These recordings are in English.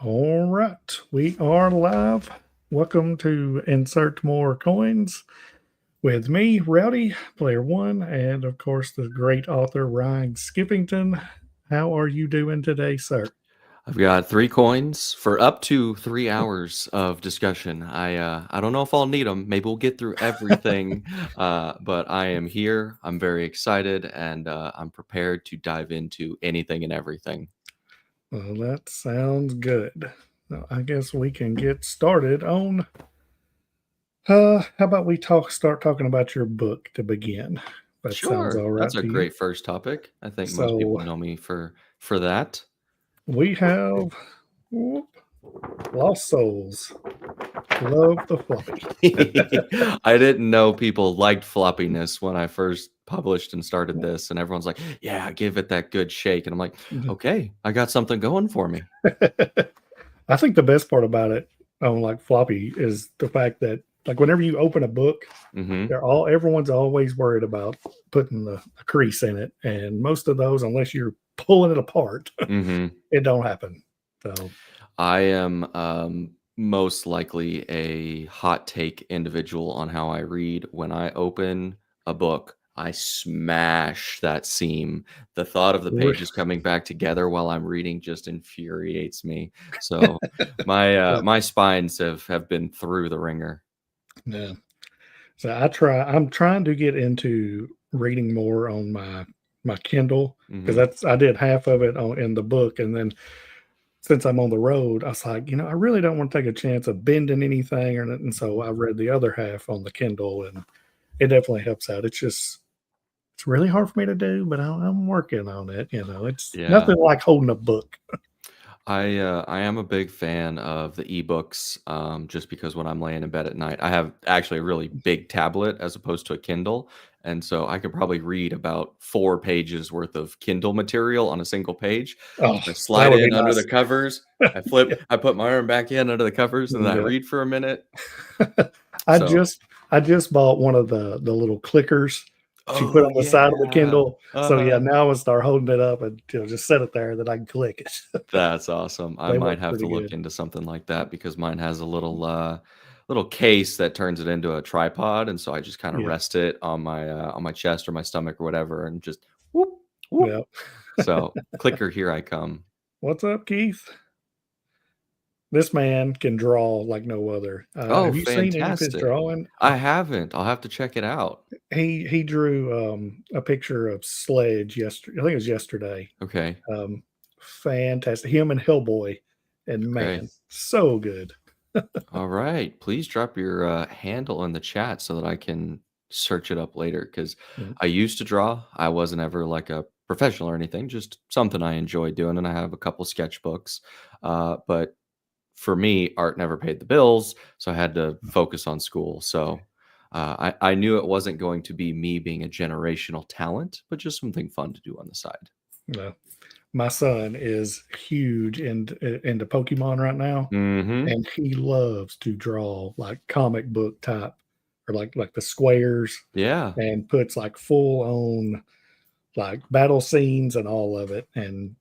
All right, we are live. Welcome to Insert More Coins with me, Rowdy, player one, and of course, the great author Ryan Skeffington. How are you doing today, sir? I've got 3 coins for up to 3 hours of discussion. I don't know if I'll need them. Maybe we'll get through everything, but I am here. I'm very excited, and I'm prepared to dive into anything and everything. Well, that sounds good. Now, I guess we can get started on. How about we start talking about your book to begin? That sounds Sure, all that's right a to you. great first topic. I think most So people know me for that. we have whoop, Lost Souls. Love the floppy. I didn't know people liked floppiness when I first published and started this, and everyone's like, "Yeah, give it that good shake," and I'm like, "Okay, I got something going for me." I think the best part about it on like floppy is the fact that like whenever you open a book, Mhm. everyone's always worried about putting a crease in it, and most of those, unless you're pulling it apart, Mhm. it don't happen. So I am, most likely a hot take individual on how I read. When I open a book, I smash that seam. The thought of the re- pages coming back together while I'm reading just infuriates me. So yeah, my spines have been through the ringer. yeah. So I'm trying to get into reading more on my Kindle because Mhm. that's I did half of it in the book, and then since I'm on the road, I was like, I really don't want to take a chance of bending anything or nothing. So I read the other half on the Kindle, and it definitely helps out. It's really hard for me to do, but I'm working on it. It's Yeah. nothing like holding a book. I am a big fan of the ebooks, just because when I'm laying in bed at night, I have actually a really big tablet as opposed to a Kindle, and so I could probably read about 4 pages worth of Kindle material on a single page. Oh, I that slide would be in under nice. the covers, Yeah, I put my arm back in under the covers, and then I yeah. read for a minute. I So just I just bought one of the little clickers that you put oh, on the side of the yeah. Kindle. So yeah, Uh-huh. now I start holding it up and just set it there that I can click it. That's awesome. I They might work have to pretty look good. into something like that because mine has a little case that turns it into a tripod, and so I just kinda Yeah, rest it on my chest or my stomach or whatever and just whoop, whoop. yeah. So, clicker, here I come. What's up, Keith? This man can draw like no other. Oh, Have you seen any of his fantastic. drawing? I haven't. I'll have to check it out. He drew a picture of Sledge yesterday. I think it was yesterday. Okay, Um, Fantastic. Him and Hellboy, and okay. man, so good. Alright. Please drop your, handle in the chat so that I can search it up later. Because Mm, I used to draw. I wasn't ever, like, a professional or anything, just something I enjoy doing, and I have a couple sketchbooks. But for me, art never paid the bills, so I had to focus on school. So, I knew it wasn't going to be me being a generational talent, but just something fun to do on the side. no. My son is huge into Pokemon right now, Mhm. and he loves to draw like comic book type or like the squares Yeah. and puts like full on like battle scenes and all of it. And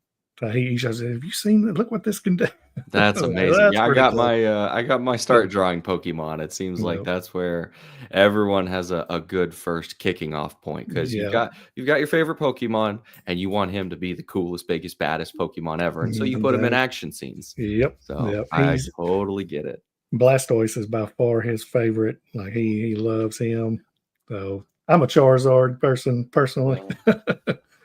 he says, "Have you seen it? Look what this can do." That's amazing. That's Yeah, pretty cool. I got my Yeah, start drawing Pokemon. It seems like yeah, that's where everyone has a good first kicking off point because yeah, you've got your favorite Pokemon and you want him to be the coolest, biggest, baddest Pokemon ever, and so you put him in that, action scenes. yep, So yep. I totally get it. Blastoise is by far his favorite. Like he loves him. So I'm a Charizard person personally. Well,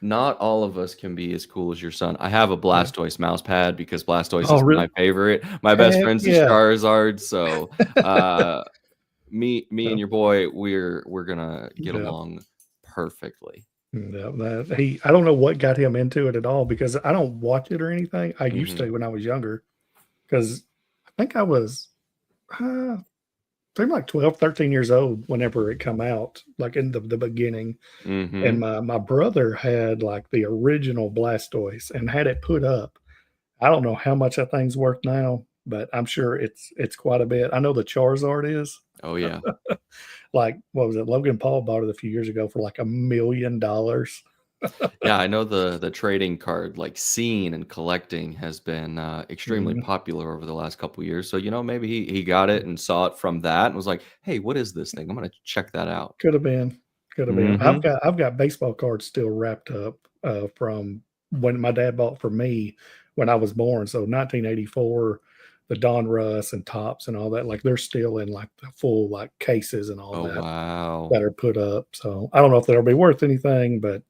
not all of us can be as cool as your son. I have a Yeah. Blastoise mouse pad because Blastoise Oh, is really? my favorite. My best Heck friend's a yeah. Charizard, so uh me and Yeah, your boy, we're gonna get yeah, along perfectly. yeah, I don't know what got him into it at all because I don't watch it or anything. I used Mhm, to when I was younger because I think I was uh, I'm like 12, 13 years old whenever it come out, like in the beginning. And mhm. my brother had like the original Blastoise and had it put up. I don't know how much that thing's worth now, but I'm sure it's quite a bit. I know the Charizard is. Oh, yeah. Like, what was it? Logan Paul bought it a few years ago for like $1 million. Yeah, I know the trading card like scene and collecting has been extremely Mhm. popular over the last couple years. So maybe he got it and saw it from that and was like, "Hey, what is this thing? I'm gonna check that out." Could have been. Could have been. Hmm. I've got baseball cards still wrapped up, from when my dad bought for me when I was born. So 1984, the Don Russ and Tops and all that, like, they're still in, like, the full, like, cases and all Oh that wow. that are put up. So I don't know if they'll be worth anything, but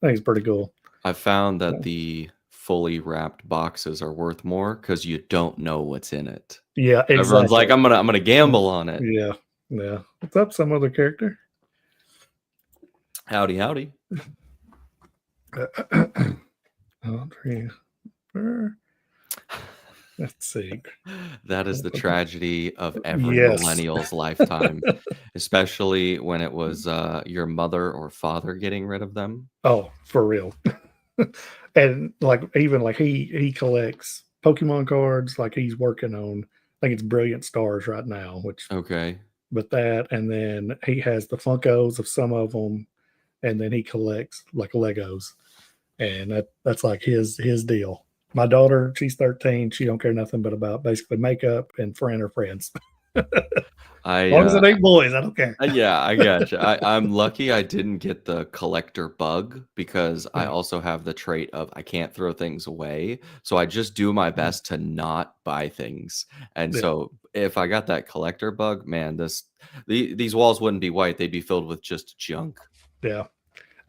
I think it's pretty cool. I found that So the fully wrapped boxes are worth more because you don't know what's in it. yeah, Everyone's like, exactly. I'm gonna Mm, gamble on it. yeah, yeah. What's up, some other character? Howdy, howdy. Audrey, Hepburn. Let's see. That is the tragedy of every Yes. millennial's lifetime, especially when it was, your mother or father getting rid of them. Oh, for real. And, like, even, like, he collects Pokemon cards, like, he's working on I think it's Brilliant Stars right now, which Okay. but that and then he has the Funkos of some of them, and then he collects, like, Legos, and that's, like, his deal. My daughter, she's 13, she don't care nothing but about basically makeup and friend or friends. As I, long as it ain't boys, I don't care. yeah, I gotcha. I'm lucky I didn't get the collector bug because I Yeah, also have the trait of I can't throw things away, so I just do my mhm, best to not buy things, and yeah, so if I got that collector bug, man, these walls wouldn't be white, they'd be filled with just junk. yeah.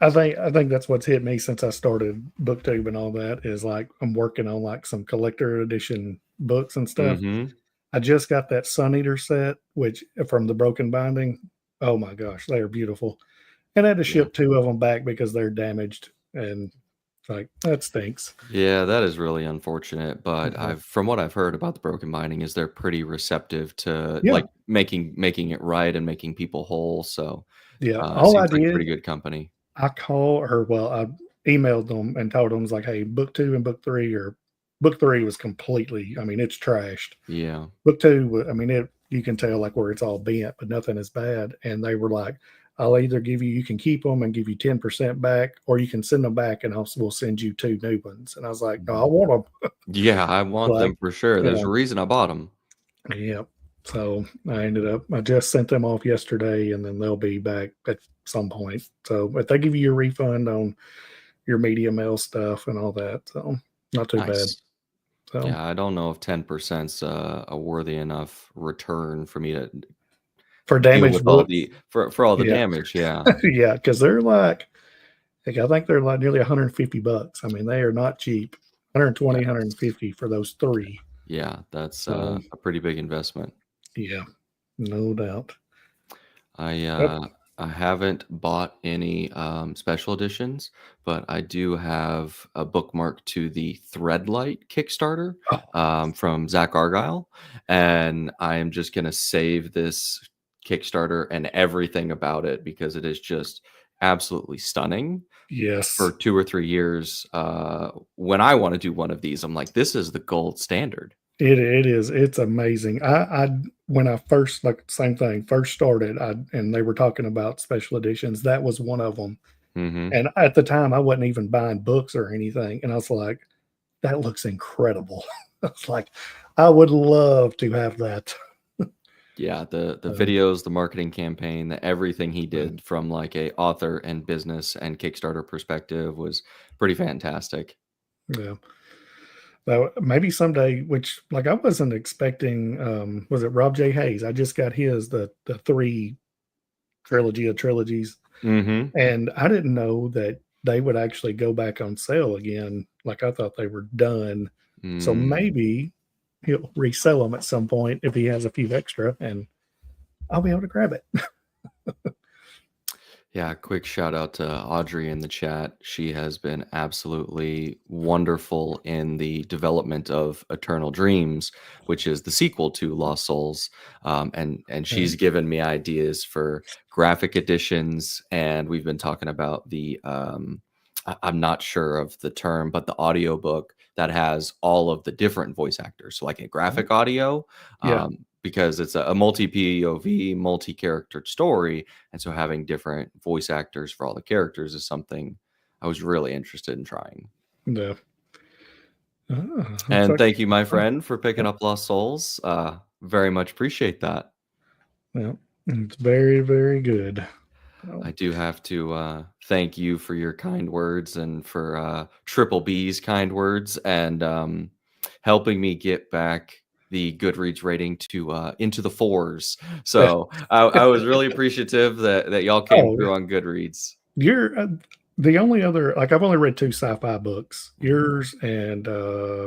I think that's what's hit me since I started booktube and all that is like I'm working on like some collector edition books and stuff. Mhm. I just got that Sun Eater set, which from the Broken Binding. Oh my gosh, they are beautiful. And I had to Yeah. ship two of them back because they're damaged. And it's like that stinks. Yeah, that is really unfortunate, but Yeah. I've from what I've heard about the broken binding is they're pretty receptive to, Yeah. like, making it right and making people whole, so, Yeah. it All I seems like did, pretty good company. I call or well, I emailed them and told them was like, hey, book two and book three or book three was completely, I mean, it's trashed. Yeah. Book 2, I mean, it you can tell, like, where it's all bent, but nothing is bad, and they were like, "I'll either give you can keep them and give you 10% back, or you can send them back, and we'll send you 2 new ones." And I was like, "No, I Mhm. want them." Yeah, I want Like, them for sure, you there's a know reason I bought them. yep. So, I just sent them off yesterday, and then they'll be back at some point. So, but they give you your refund on your media mail stuff and all that, so not too bad. Nice. So, Yeah, I don't know if 10%'s a worthy enough return for me to for deal damaged with all books, the for all the yeah. damage, yeah. Yeah, because 'cause they're like, I think they're like nearly 150 bucks. I mean, they are not cheap. 120, Yes. 150 for those 3. Yeah, that's, So, a pretty big investment. yeah, no doubt. I Yep. uh I haven't bought any special editions, but I do have a bookmark to the Threadlight Kickstarter Oh, from Zach Argyle, and I am just gonna save this Kickstarter and everything about it because it is just absolutely stunning. For yes. 2 or 3 years, when I want to do one of these, I'm like, this is the gold standard. It is. It's amazing. I when I first like same thing, first started, I and they were talking about special editions, that was one of them. Hmm. And at the time, I wasn't even buying books or anything, and I was like, "That looks incredible." I was like, "I would love to have that." Yeah, the So, videos, the marketing campaign, everything he yeah. did from like a author and business and Kickstarter perspective was pretty fantastic. Yeah. So maybe someday, which like I wasn't expecting, was it Rob J. Hayes? I just got his the 3 trilogy of trilogies, Hmm. and I didn't know that they would actually go back on sale again. Like I thought they were done. So Mm. maybe he'll resell them at some point if he has a few extra, and I'll be able to grab it. Yeah, quick shout out to Audrey in the chat. She has been absolutely wonderful in the development of Eternal Dreams, which is the sequel to Lost Souls. And she's And given me ideas for graphic editions, and we've been talking about the I'm not sure of the term, but the audiobook that has all of the different voice actors. So like a graphic audio, yeah, because it's a multi POV, multi character story, and so having different voice actors for all the characters is something I was really interested in trying. Yeah. Looks And like thank you, my oh, friend, for picking yep, up Lost Souls. Very much appreciate that. yep. It's very, very good. I Oh, do have to thank you for your kind words and for Triple B's kind words and helping me get back the Goodreads rating to into the fours. So I was really appreciative that y'all came oh, through on Goodreads. you're the only other like I've only read two sci-fi books, Mhm. yours and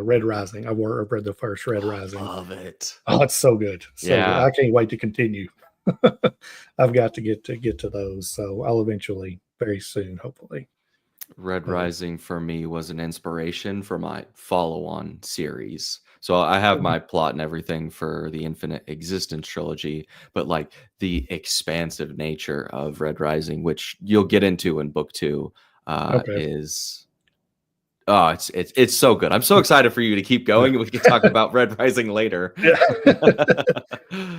Red Rising. I've read the first Red Oh, Rising. love it. Oh, it's so good, so good. Yeah. I can't wait to continue. I've got to get to those, so I'll eventually, very soon, hopefully. Red Uh, Rising for me was an inspiration for my follow-on series. So I have my plot and everything for the Infinite Existence trilogy, but like the expansive nature of Red Rising, which you'll get into in book two, okay. is it's so good. I'm so excited for you to keep going, and we can talk about Red Rising later. Yeah.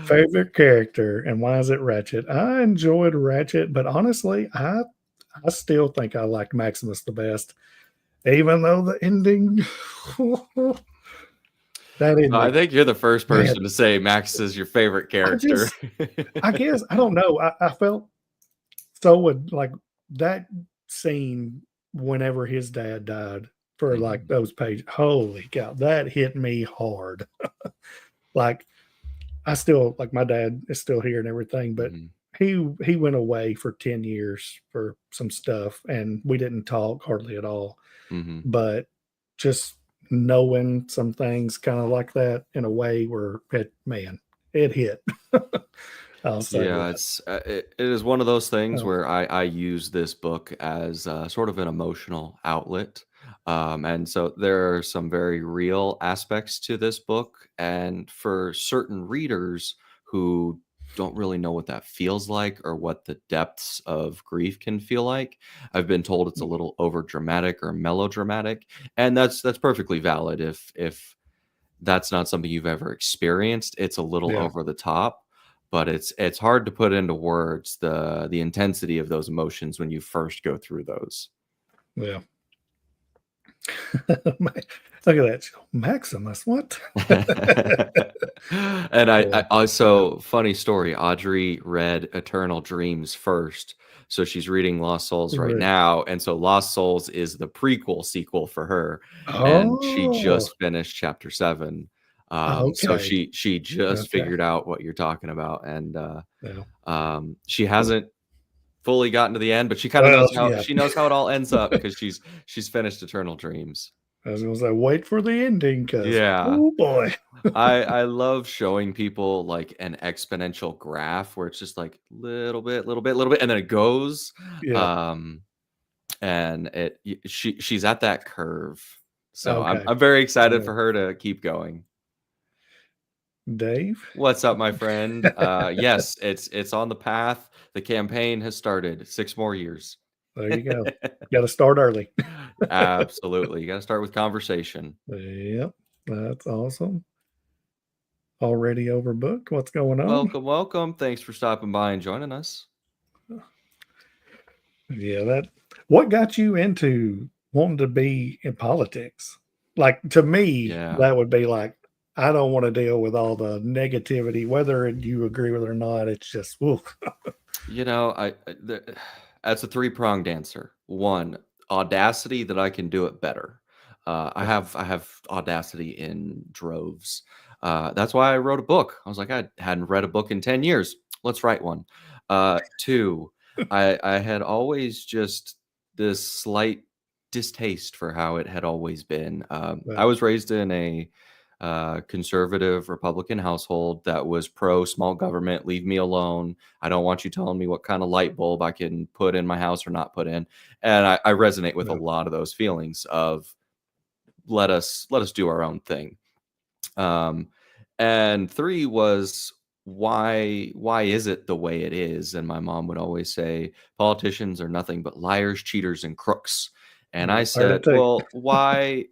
Favorite character and why is it Ratchet? I enjoyed Ratchet, but honestly, I still think I like Maximus the best, even though the ending that I ending, think you're the first man, person to say Max is your favorite I character. just I guess I don't know. I felt so like that scene whenever his dad died for like Mhm, those pages. Holy cow, that hit me hard. Like I still like my dad is still here and everything, but mhm, he went away for 10 years for some stuff and we didn't talk hardly at all. mhm. But just knowing some things kind of like that in a way where it man, it hit. I'll say Yeah, that. it is one of those things Oh, where I use this book as sort of an emotional outlet, and so there are some very real aspects to this book, and for certain readers who don't really know what that feels like or what the depths of grief can feel like, I've been told it's a little over dramatic or melodramatic, and that's perfectly valid if that's not something you've ever experienced. It's a little yeah, over the top, but it's hard to put into words the intensity of those emotions when you first go through those. yeah. Look at that. Maximus, what? And I Yeah, yeah, also funny story, Audrey read Eternal Dreams first, so she's reading Lost Souls right really. now, and so Lost Souls is the prequel sequel for her, and she Oh, just finished chapter 7. So okay, she just okay. figured out what you're talking about, and, Yeah. she hasn't fully gotten to the end, but she kinda Well, knows how yeah. she knows how it all ends up because she's finished Eternal Dreams. I was gonna say, wait for the ending, because Yeah. oh boy. I love showing people, like, an exponential graph where it's just, like, little bit, little bit, little bit, and then it goes, Yeah, um, and she's at that curve. So okay. I'm very excited Yeah. for her to keep going. Dave? What's up, my friend? Yes, it's on the path. The campaign has started. 6 more years. There you go. Gotta start early. Absolutely. You gotta start with conversation. Yep, that's awesome. Already overbooked? What's going on? Welcome, welcome. Thanks for stopping by and joining us. Yeah, that what got you into wanting to be in politics? Like, to me, Yeah. that would be like, I don't wanna deal with all the negativity, whether you agree with it or not, it's just, oof. You know, that's a three-pronged answer. One, audacity that I can do it better. I have audacity in droves. That's why I wrote a book. I was like, I hadn't read a book in 10 years. Let's write one. Two, I had always just this slight distaste for how it had always been. I Yeah, was raised in a conservative Republican household that was pro small government. Leave me alone. I don't want you telling me what kind of light bulb I can put in my house or not put in. And I resonate with a yeah, lot of those feelings of let us do our own thing. Um, and three was why is it the way it is? And my mom would always say politicians are nothing but liars, cheaters, and crooks. And I yeah, heard it said, too. well, why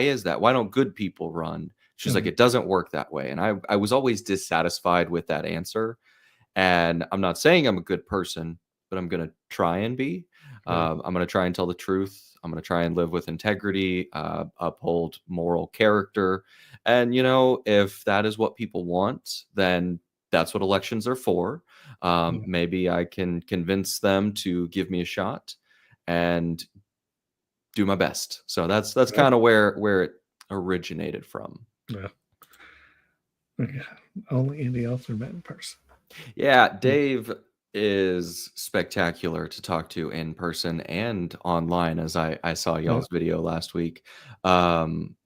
is that? Why don't good people run? She's like, Mhm, it doesn't work that way. And I was always dissatisfied with that answer. And I'm not saying I'm a good person, but I'm gonna try and be. Yeah. I'm going to try and tell the truth. I'm going to try and live with integrity, uphold moral character. And, if that is what people want, then that's what elections are for. Yeah. Maybe I can convince them to give me a shot and do my best. So that's Yeah. kind of where it originated from. Yeah. Yeah. Only Indy author met in person. Yeah, Hmm. Dave is spectacular to talk to in person and online, as I saw Yeah. y'all's video last week.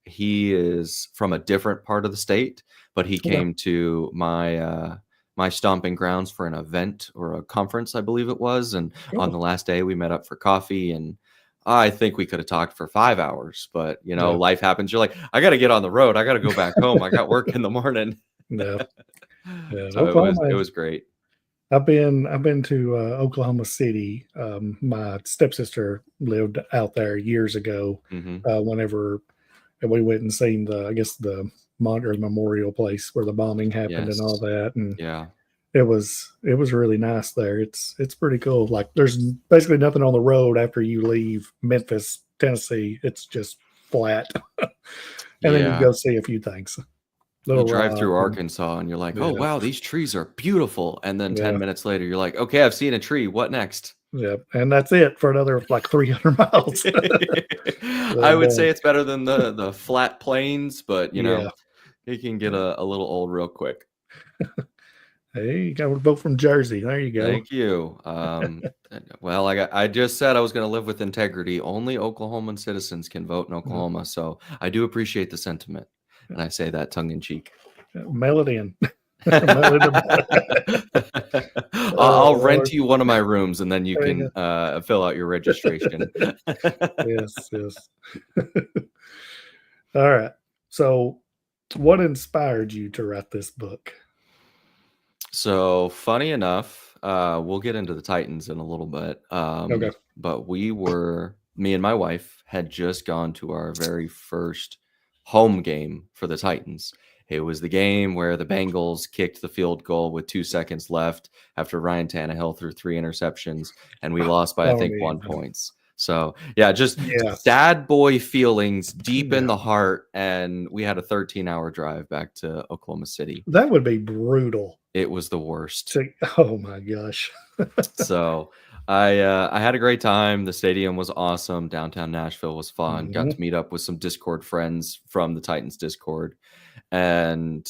He is from a different part of the state, but he Okay. came to my stomping grounds for an event or a conference, I believe it was. And on Cool. the last day, we met up for coffee, and I think we could have talked for 5 hours, but Yeah. life happens. You're like, I got to get on the road. I got to go back home. I got work in the morning. Yeah. Yeah. So it Oklahoma. was great. I've been to Oklahoma City. My stepsister lived out there years ago. Hmm. Whenever we went and seen I guess the Monter Memorial place where the bombing happened and all Yes. that, and Yeah. it was really nice there. It's pretty cool. Like there's basically nothing on the road after you leave Memphis, Tennessee. It's just flat, and then you Yeah. go see a few things, You Little drive Rock, through and Arkansas and you're like, "Oh, yeah, wow, these trees are beautiful." And then 10 yeah, minutes later, you're like, "Okay, I've seen a tree. What next?" yeah, and that's it for another like 300 miles. I And would say it's better than the flat plains, but, yeah, it can get a little old real quick. hey, you got to vote from Jersey. There you go. Thank you. Well, I just said I was gonna live with integrity. Only Oklahoman citizens can vote in Yeah, Oklahoma, so I do appreciate the sentiment, and I say that tongue in cheek. yeah, mail it in. Mail it in. I'll Oh I'll rent Lord, you one of my rooms, and then you there you can, fill out your registration. go. Yes, yes. All right. So, what inspired you to write this book? So, funny enough, we'll get into the Titans in a little bit, Okay. but me and my wife had just gone to our very first home game for the Titans. It was the game where the Bengals kicked the field goal with 2 seconds left after Ryan Tannehill threw 3 interceptions, and we lost by, I Don't think, 1 even. points. So, yeah, just Yeah. sad boy feelings deep in Yeah. the heart, and we had a 13-hour drive back to Oklahoma City. That would be brutal It was the worst. to, oh my gosh. So I had a great time. The stadium was awesome. Downtown Nashville was fun. Got Mhm. to meet up with some Discord friends from the Titans Discord. And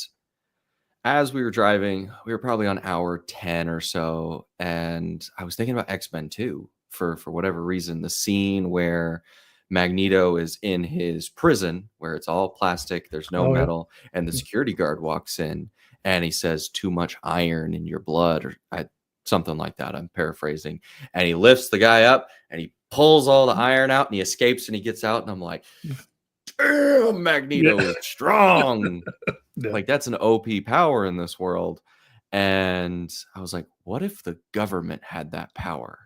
as we were driving, we were probably on hour 10 or so. And I was thinking about X-Men 2 for whatever reason. The scene where Magneto is in his prison, where it's all plastic, there's no Oh yeah. metal, and the security guard walks in and he says, "Too much iron in your blood," or something like that. I'm paraphrasing. And he lifts the guy up and he pulls all the iron out and he escapes and he gets out. And I'm like, damn, Yeah. Magneto is strong. Yeah. Like, that's an OP power in this world. And I was like, what if the government had that power?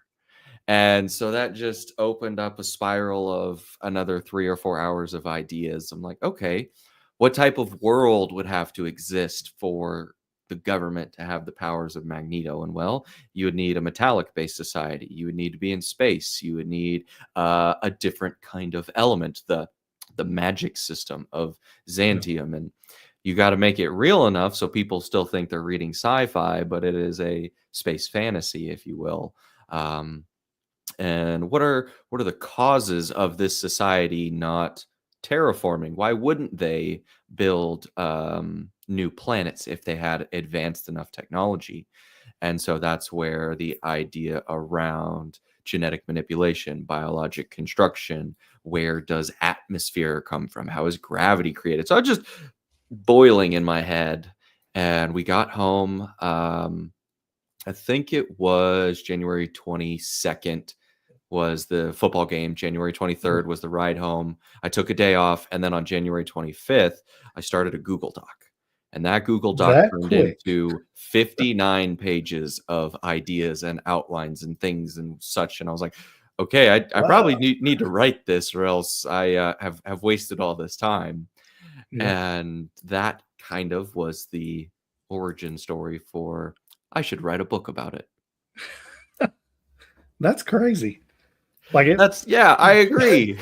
And so that just opened up a spiral of another 3 or 4 hours of ideas. I'm like, okay, what type of world would have to exist for the government to have the powers of Magneto? And well, you would need a metallic based society. You would need to be in space. You would need a different kind of element, the magic system of Yeah. Xantium. And you got to make it real enough so people still think they're reading sci-fi, but it is a space fantasy, if you will. Um, and what are the causes of this society not terraforming? Why wouldn't they build new planets if they had advanced enough technology? And so that's where the idea around genetic manipulation, biologic construction, where does atmosphere come from? How is gravity created? So I was just boiling in my head. And we got home. I think it was January 22nd was the football game. January Yeah. 23rd was the ride home. I took a day off. And then on January 25th, I started a Google Doc. And that Google Doc That turned quick. into 59 pages of ideas and outlines and things and such. And I was like, okay, I probably Wow. need to write this or else I have wasted all this time. Yeah. And that kind of was the origin story for I should write a book about it. That's crazy. Like it Yeah, I agree.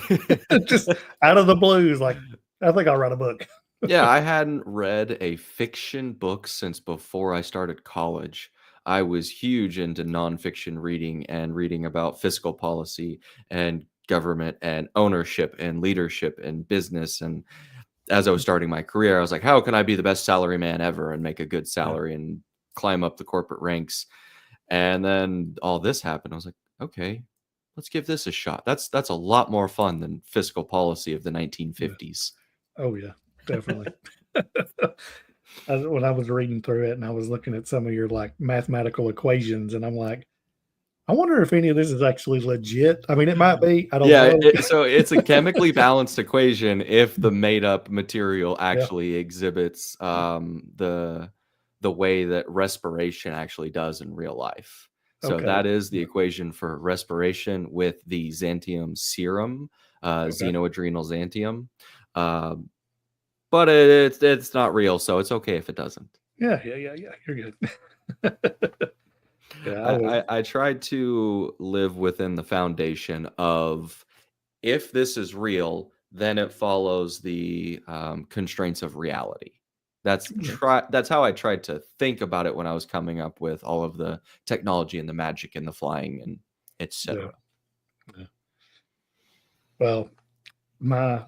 just out of the blues, like, I think I'll write a book. Yeah, I hadn't read a fiction book since before I started college. I was huge into nonfiction reading and reading about fiscal policy and government and ownership and leadership and business. And as I was starting my career, I was like, how can I be the best salary man ever and make a good Yeah, salary and climb up the corporate ranks? And then all this happened. I was like, okay, let's give this a shot. That's a lot more fun than fiscal policy of the yeah. 1950s. Oh, yeah, definitely. When I was reading through it and I was looking at some of your, like, mathematical equations, and I'm like, "I wonder if any of this is actually legit." I mean, it might be, I don't Yeah, know. so it's a chemically balanced equation if the made up material Yeah, actually exhibits the way that respiration actually does in real life. So okay. that is the Yeah, equation for respiration with the xanthium serum, okay. xenoadrenal xanthium. Um, but it's not real, so it's okay if it doesn't. Yeah, yeah, yeah, yeah, you're good. Yeah, I would I tried to live within the foundation of if this is real, then it follows the constraints of reality. yeah, That's how I tried to think about it when I was coming up with all of the technology and the magic and the flying and yeah, etc. yeah. Well, my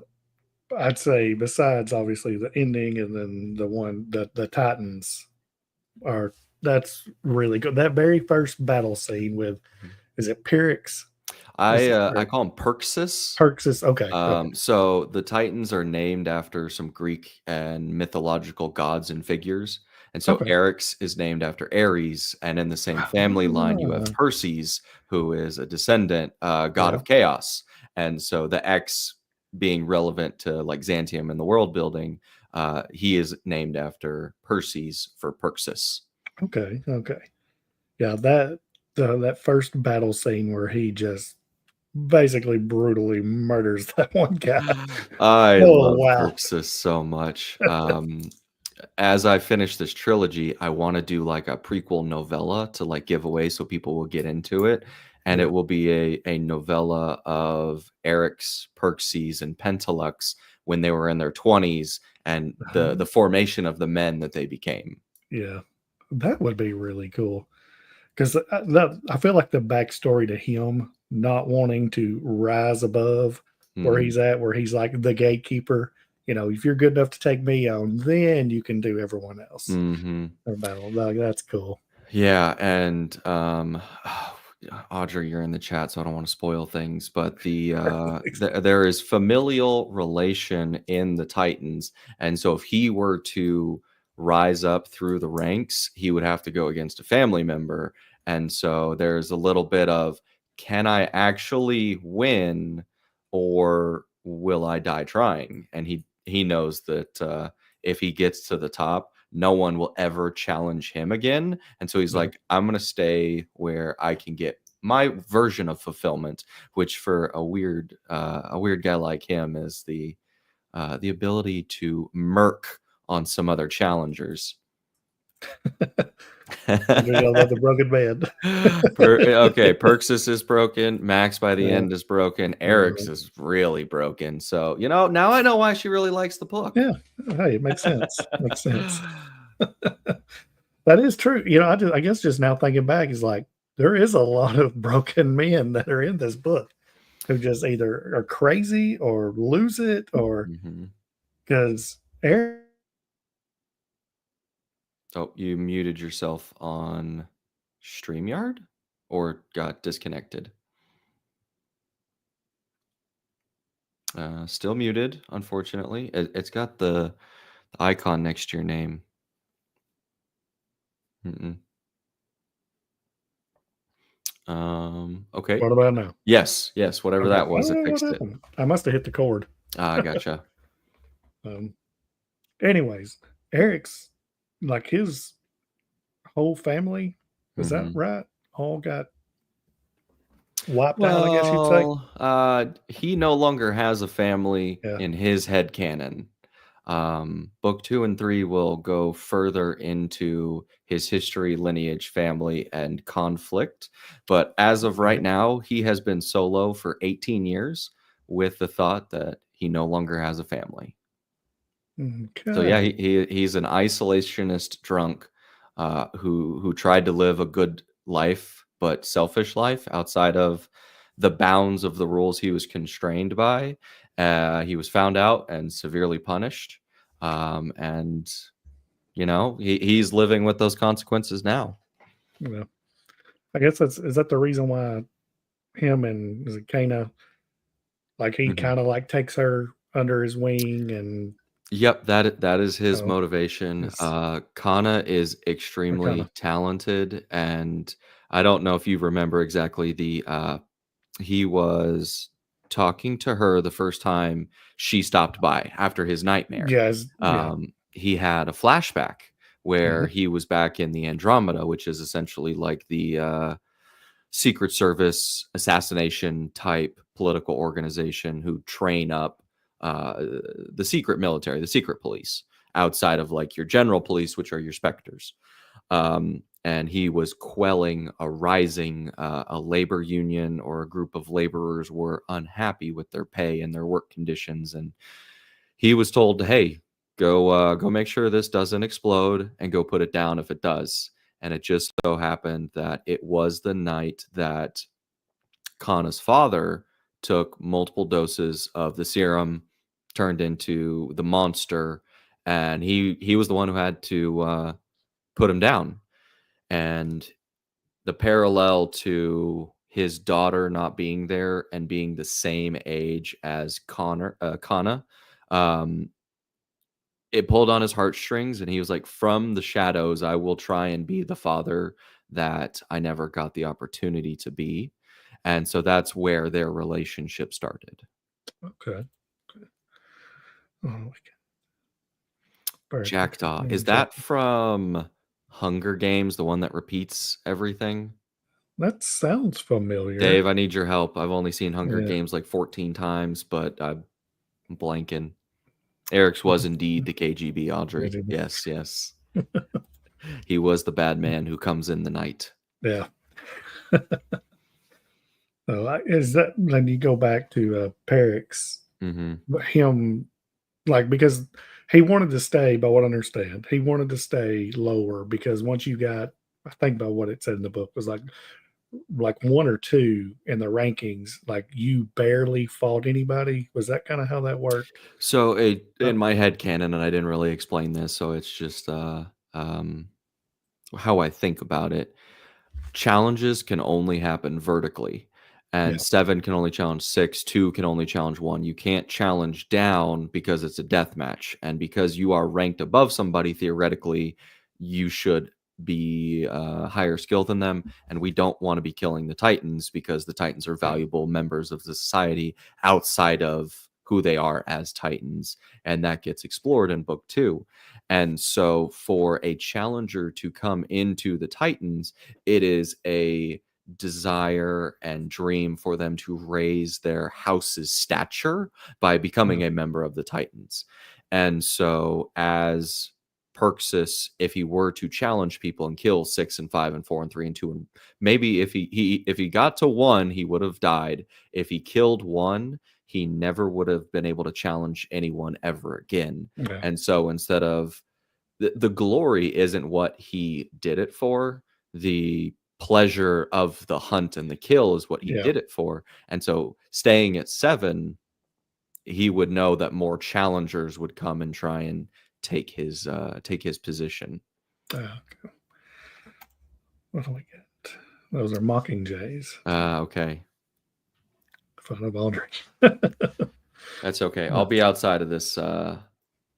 I'd say besides obviously the ending and then the Titans are that's really good. That very first battle scene with is it Pyrrhix? Is it I or call him Perxus. Perxus? Okay, okay, So the Titans are named after some Greek and mythological gods and figures. And so okay. Eryx is named after Ares. And in the same family line, you have Ah, Perses, who is a descendant, god yeah, of chaos. And so the X being relevant to like Xantium and the world building, he is named after Perses for Perxus. okay, okay. Yeah, that first battle scene where he just basically brutally murders that one guy. I Oh, love wow. Perxus so much. As I finish this trilogy, I want to do like a prequel novella to like give away so people will get into it. And Yeah. it will be a novella of Eric's, Perxes, and Pentalux when they were in their 20s and the Uh-huh. formation of the men that they became. Yeah. That would be really cool. 'Cause, that I feel like the backstory to him not wanting to rise above where Mhm. he's at, where he's like the gatekeeper, "If you're good enough to take me on, then you can do everyone else." Mhm. Battle, like, that's cool. Yeah, and Audrey, you're in the chat, so I don't want to spoil things. But there is familial relation in the Titans, and so if he were to rise up through the ranks, he would have to go against a family member, and so there's a little bit of can I actually win, or will I die trying? And he knows that if he gets to the top, no one will ever challenge him again. And so he's Yeah. like, I'm going to stay where I can get my version of fulfillment, which for a weird guy like him is the ability to murk on some other challengers. The broken man. Okay, Perxus is broken. Max by the Yeah. end is broken. Eric's Mhm. is really broken. So, now I know why she really likes the book. Yeah. Hey, it makes sense. Makes sense. That is true. I guess just now thinking back is like, there is a lot of broken men that are in this book who just either are crazy or lose it or Mhm. 'cause Eric Oh, you muted yourself on StreamYard or got disconnected? Still muted, unfortunately. It's got the icon next to your name. Mm-mm. Okay. what about now? Yes, yes, whatever Okay. that I was, I don't know what fixed it. happened. I must have hit the cord. Ah, gotcha. Um, anyways, Eric's like his whole family, is that Mhm. right? All got wiped out, I guess you'd say? Well, he no longer has a family Yeah. in his head canon. Book 2 and 3 will go further into his history, lineage, family, and conflict. But as of right Okay. now, he has been solo for 18 years with the thought that he no longer has a family. So yeah, Okay. he's an isolationist drunk who tried to live a good life, but selfish life outside of the bounds of the rules he was constrained by. He was found out and severely punished, and he's living with those consequences now. Yeah. I guess is that the reason why him and is it Kana, like he Mhm. kind of like takes her under his wing and Yep, that is his oh, motivation. it's Kana is kind of extremely talented, and I don't know if you remember exactly he was talking to her the first time she stopped by after his nightmare. yeah. He had a flashback where Mhm. he was back in the Andromeda, which is essentially like the Secret Service assassination type political organization who train up uh, the secret military, the secret police, outside of like your general police, which are your specters. And he was quelling a rising, a labor union or a group of laborers were unhappy with their pay and their work conditions, and he was told, "Hey, go make sure this doesn't explode, and go put it down if it does." And it just so happened that it was the night that Kana's father took multiple doses of the serum, turned into the monster, and he was the one who had to put him down. And the parallel to his daughter not being there and being the same age as Kana, um, it pulled on his heartstrings, and he was like, "From the shadows, I will try and be the father that I never got the opportunity to be." And so that's where their relationship started. Okay. Oh, okay. Very Jackdaw, is Jack. that from Hunger Games, the one that repeats everything? That sounds familiar. Dave, I need your help. I've only seen Hunger Yeah. Games like 14 times, but I'm blanking. Eric's was indeed the KGB, Audrey. Yes, yes. He was the bad man who comes in the night. Yeah. So is that then you go back to Peric's Mhm. him like because he wanted to stay, by what I understand, he wanted to stay lower because once you got, I think by what it said in the book was like one or two in the rankings, like you barely fought anybody. Was that kind of how that worked? So Oh, in my head canon, and I didn't really explain this, so it's just um, how I think about it. Challenges can only happen vertically, yeah. and 7 can only challenge 6, 2 can only challenge 1. You can't challenge down because it's a death match, and because you are ranked above somebody, theoretically, you should be higher skill than them, and we don't want to be killing the Titans because the Titans are Yeah. valuable members of the society outside of who they are as Titans, and that gets explored in book 2. And so for a challenger to come into the Titans, it is a desire and dream for them to raise their house's stature by becoming a Okay. member of the Titans. And so, as Perxis, if he were to challenge people and kill 6 and 5 and 4 and 3 and 2, and maybe if he got to 1, he would have died. If he killed 1, he never would have been able to challenge anyone ever again. Yeah. And so instead of the glory isn't what he did it for. The pleasure of the hunt and the kill is what he Yeah. did it for. And so staying at 7, he would know that more challengers would come and try and take his position. Okay. What do we get? Those are mocking jays. Okay. Fun of Audrey. That's okay. I'll be That's outside of this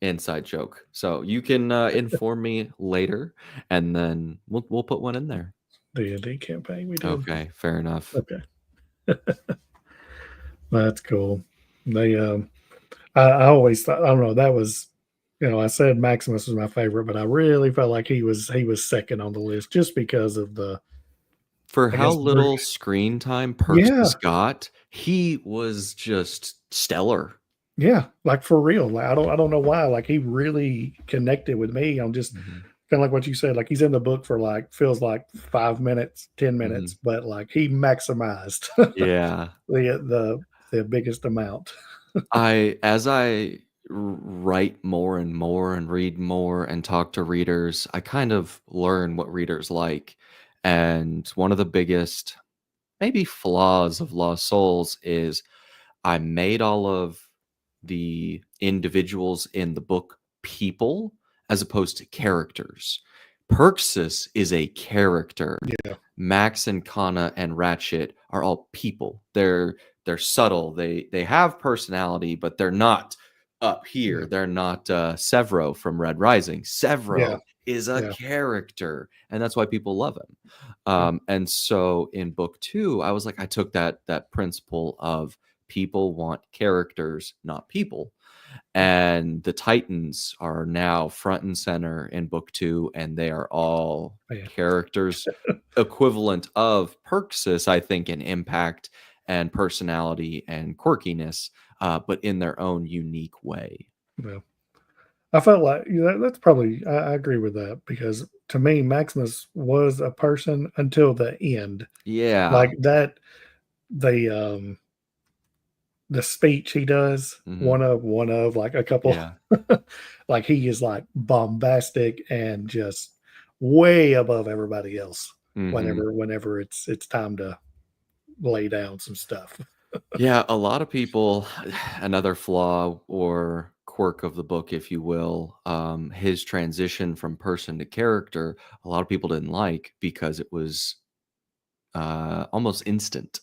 inside joke. So you can inform me later and then we'll put one in there. D&D campaign we did. Okay, fair enough. Okay. That's cool. They I always thought, I don't know, that was, I said Maximus was my favorite, but I really felt like he was second on the list just because of the, For I how guess, brute. little screen time Yeah, Perks got, he was just stellar. Yeah, like for real. Like I don't know why. Like he really connected with me on just Mhm. kind of like what you said. Like he's in the book for like feels like 5 minutes, 10 minutes, Mhm. but like he maximized Yeah. the biggest amount. As I write more and more and read more and talk to readers, I kind of learn what readers like. And one of the biggest, maybe flaws of Lost Souls is I made all of the individuals in the book people as opposed to characters. Perksis is a character. Yeah, Max and Kana and Ratchet are all people. They're subtle. They have personality, but they're not up here. yeah, They're not Severo from Red Rising. yeah, Severo is a yeah, character, and that's why people love him. yeah, And so in book two, I was like, I took that principle of people want characters, not people. And the Titans are now front and center in book two, and they are all yeah, characters equivalent of Perksis, I think, in impact and personality and quirkiness, but in their own unique way. yeah. I felt like that's probably I agree with that because to me Maximus was a person until the end. Yeah. Like that the the speech he does, Hmm. one of like a couple Yeah. like he is like bombastic and just way above everybody else Hmm. whenever it's time to lay down some stuff. Yeah, a lot of people, another flaw or quirk of the book, if you will, his transition from person to character, a lot of people didn't like because it was almost instant.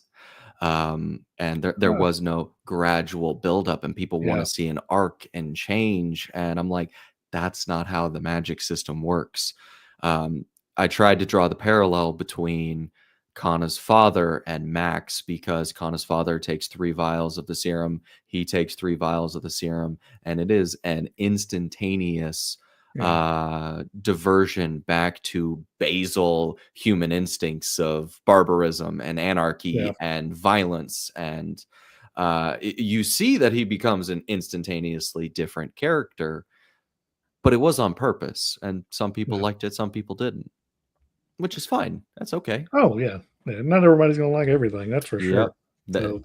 And there Oh, was no gradual buildup, and people want yeah, to see an arc and change. And I'm like, that's not how the magic system works. Um, I tried to draw the parallel between Kana's father and Max because Kana's father takes 3 vials of the serum, he takes 3 vials of the serum, and it is an instantaneous yeah, diversion back to basal human instincts of barbarism and yeah, anarchy and violence. And you see that he becomes an instantaneously different character, but it was on purpose. And some people yeah. liked it, some people didn't, which is fine. That's okay. Oh, yeah. Yeah, not everybody's gonna like everything, that's for Yep. sure. So,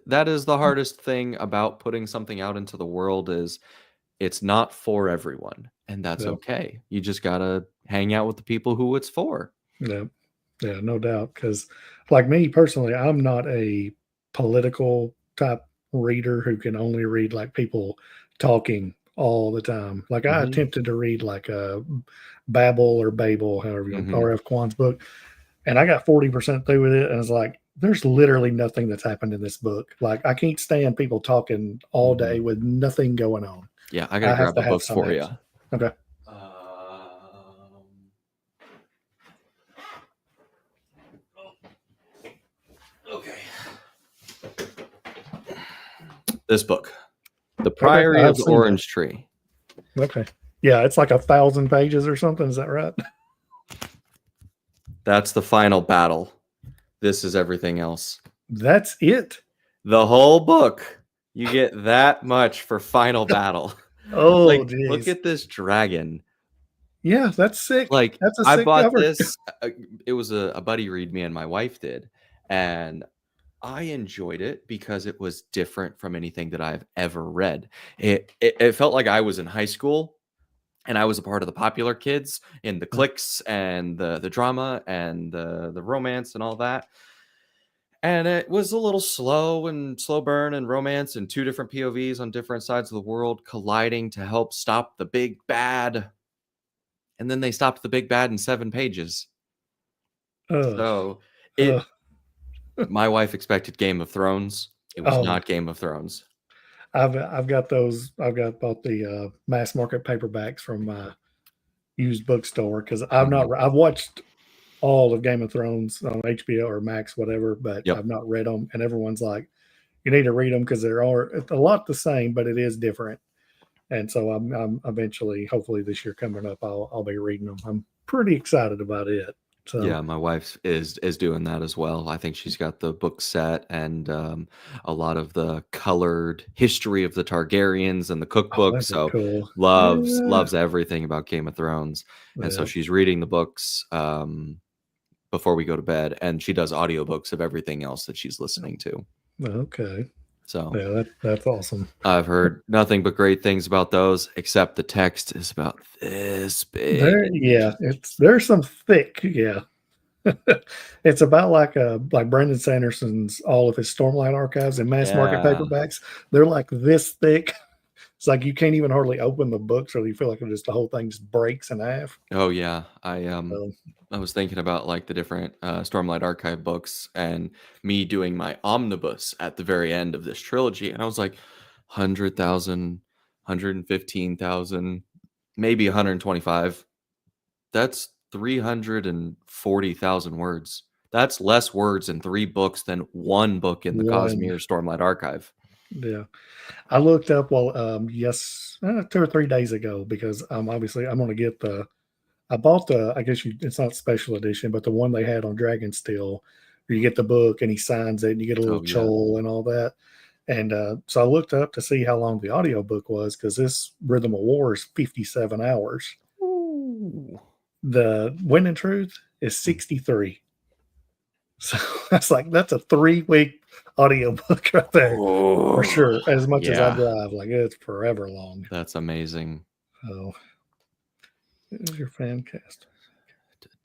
That is the hardest thing about putting something out into the world is it's not for everyone, and that's yeah, okay. You just gotta hang out with the people who it's for. yeah, yeah, no doubt. Because, like me personally, I'm not a political type reader who can only read, like, people talking all the time. Like, I Mhm, attempted to read, like, Babel or Babel, however you want mhm, R.F. Kuang's book, and I got 40% through with it, and it's like, there's literally nothing that's happened in this book. Like, I can't stand people talking all day mhm. with nothing going on. Yeah, I gotta I have grab to the have books some for you. action. Okay. Okay. This book, The Okay, Priory of I've the seen that. Orange Tree. Okay. Yeah, it's like 1,000 pages or something, is that right? That's the final battle. This is everything else. That's it? The whole book, you get that much for final battle. Oh, Like, look geez. at this dragon. Yeah, that's sick. Like, That's a I sick bought cover. this, it was a buddy read me and my wife did, and I enjoyed it because it was different from anything that I've ever read. It felt like I was in high school and I was a part of the popular kids in the cliques and the drama and the romance and all that. And it was a little slow and slow burn and romance and two different POVs on different sides of the world colliding to help stop the big bad. And then they stopped the big bad in 7 pages. Ugh, So it ugh. my wife expected Game of Thrones. It was Oh, not Game of Thrones. I've got those. I've got bought the, mass market paperbacks from my used bookstore because Mhm. I've watched all of Game of Thrones on HBO or Max, whatever, but Yep. I've not read them. And everyone's like, "You need to read them because there are it's a lot the same, but it is different." And so I'm eventually, hopefully this year coming up, I'll be reading them. I'm pretty excited about it. So Yeah, my wife is doing that as well. I think she's got the book set and a lot of the colored history of the Targaryens and the oh, cookbook. that'd be So cool. loves Yeah. loves everything about Game of Thrones, and so Yeah. she's reading the books before we go to bed, and she does audiobooks of everything else that she's listening to. Okay. So Yeah, that's awesome. I've heard nothing but great things about those, except the text is about this big. There, yeah, there's some thick, yeah. It's about like Brandon Sanderson's all of his Stormlight archives and mass market Yeah. paperbacks. They're like this thick. It's like you can't even hardly open the book, so you feel like the whole thing just breaks in half. Oh yeah, So, I was thinking about like the different Stormlight Archive books and me doing my omnibus at the very end of this trilogy, and I was like, 100,000, 115,000, maybe 125. That's 340,000 words. That's less words in 3 books than one book in the one, Cosmere Stormlight Archive. yeah. I looked up yes, 2 or 3 days ago because obviously I'm gonna get I bought I guess it's not special edition, but the one they had on Dragonsteel, where you get the book and he signs it and you get a little Oh yeah. chol and all that. And so I looked up to see how long the audiobook was because this Rhythm of War is 57 hours. Ooh. The Wind and Truth is 63. So that's a 3 week audiobook right there for Oh, sure. As much as I yeah, drive, like it's forever long. that's amazing. So here's your fan cast.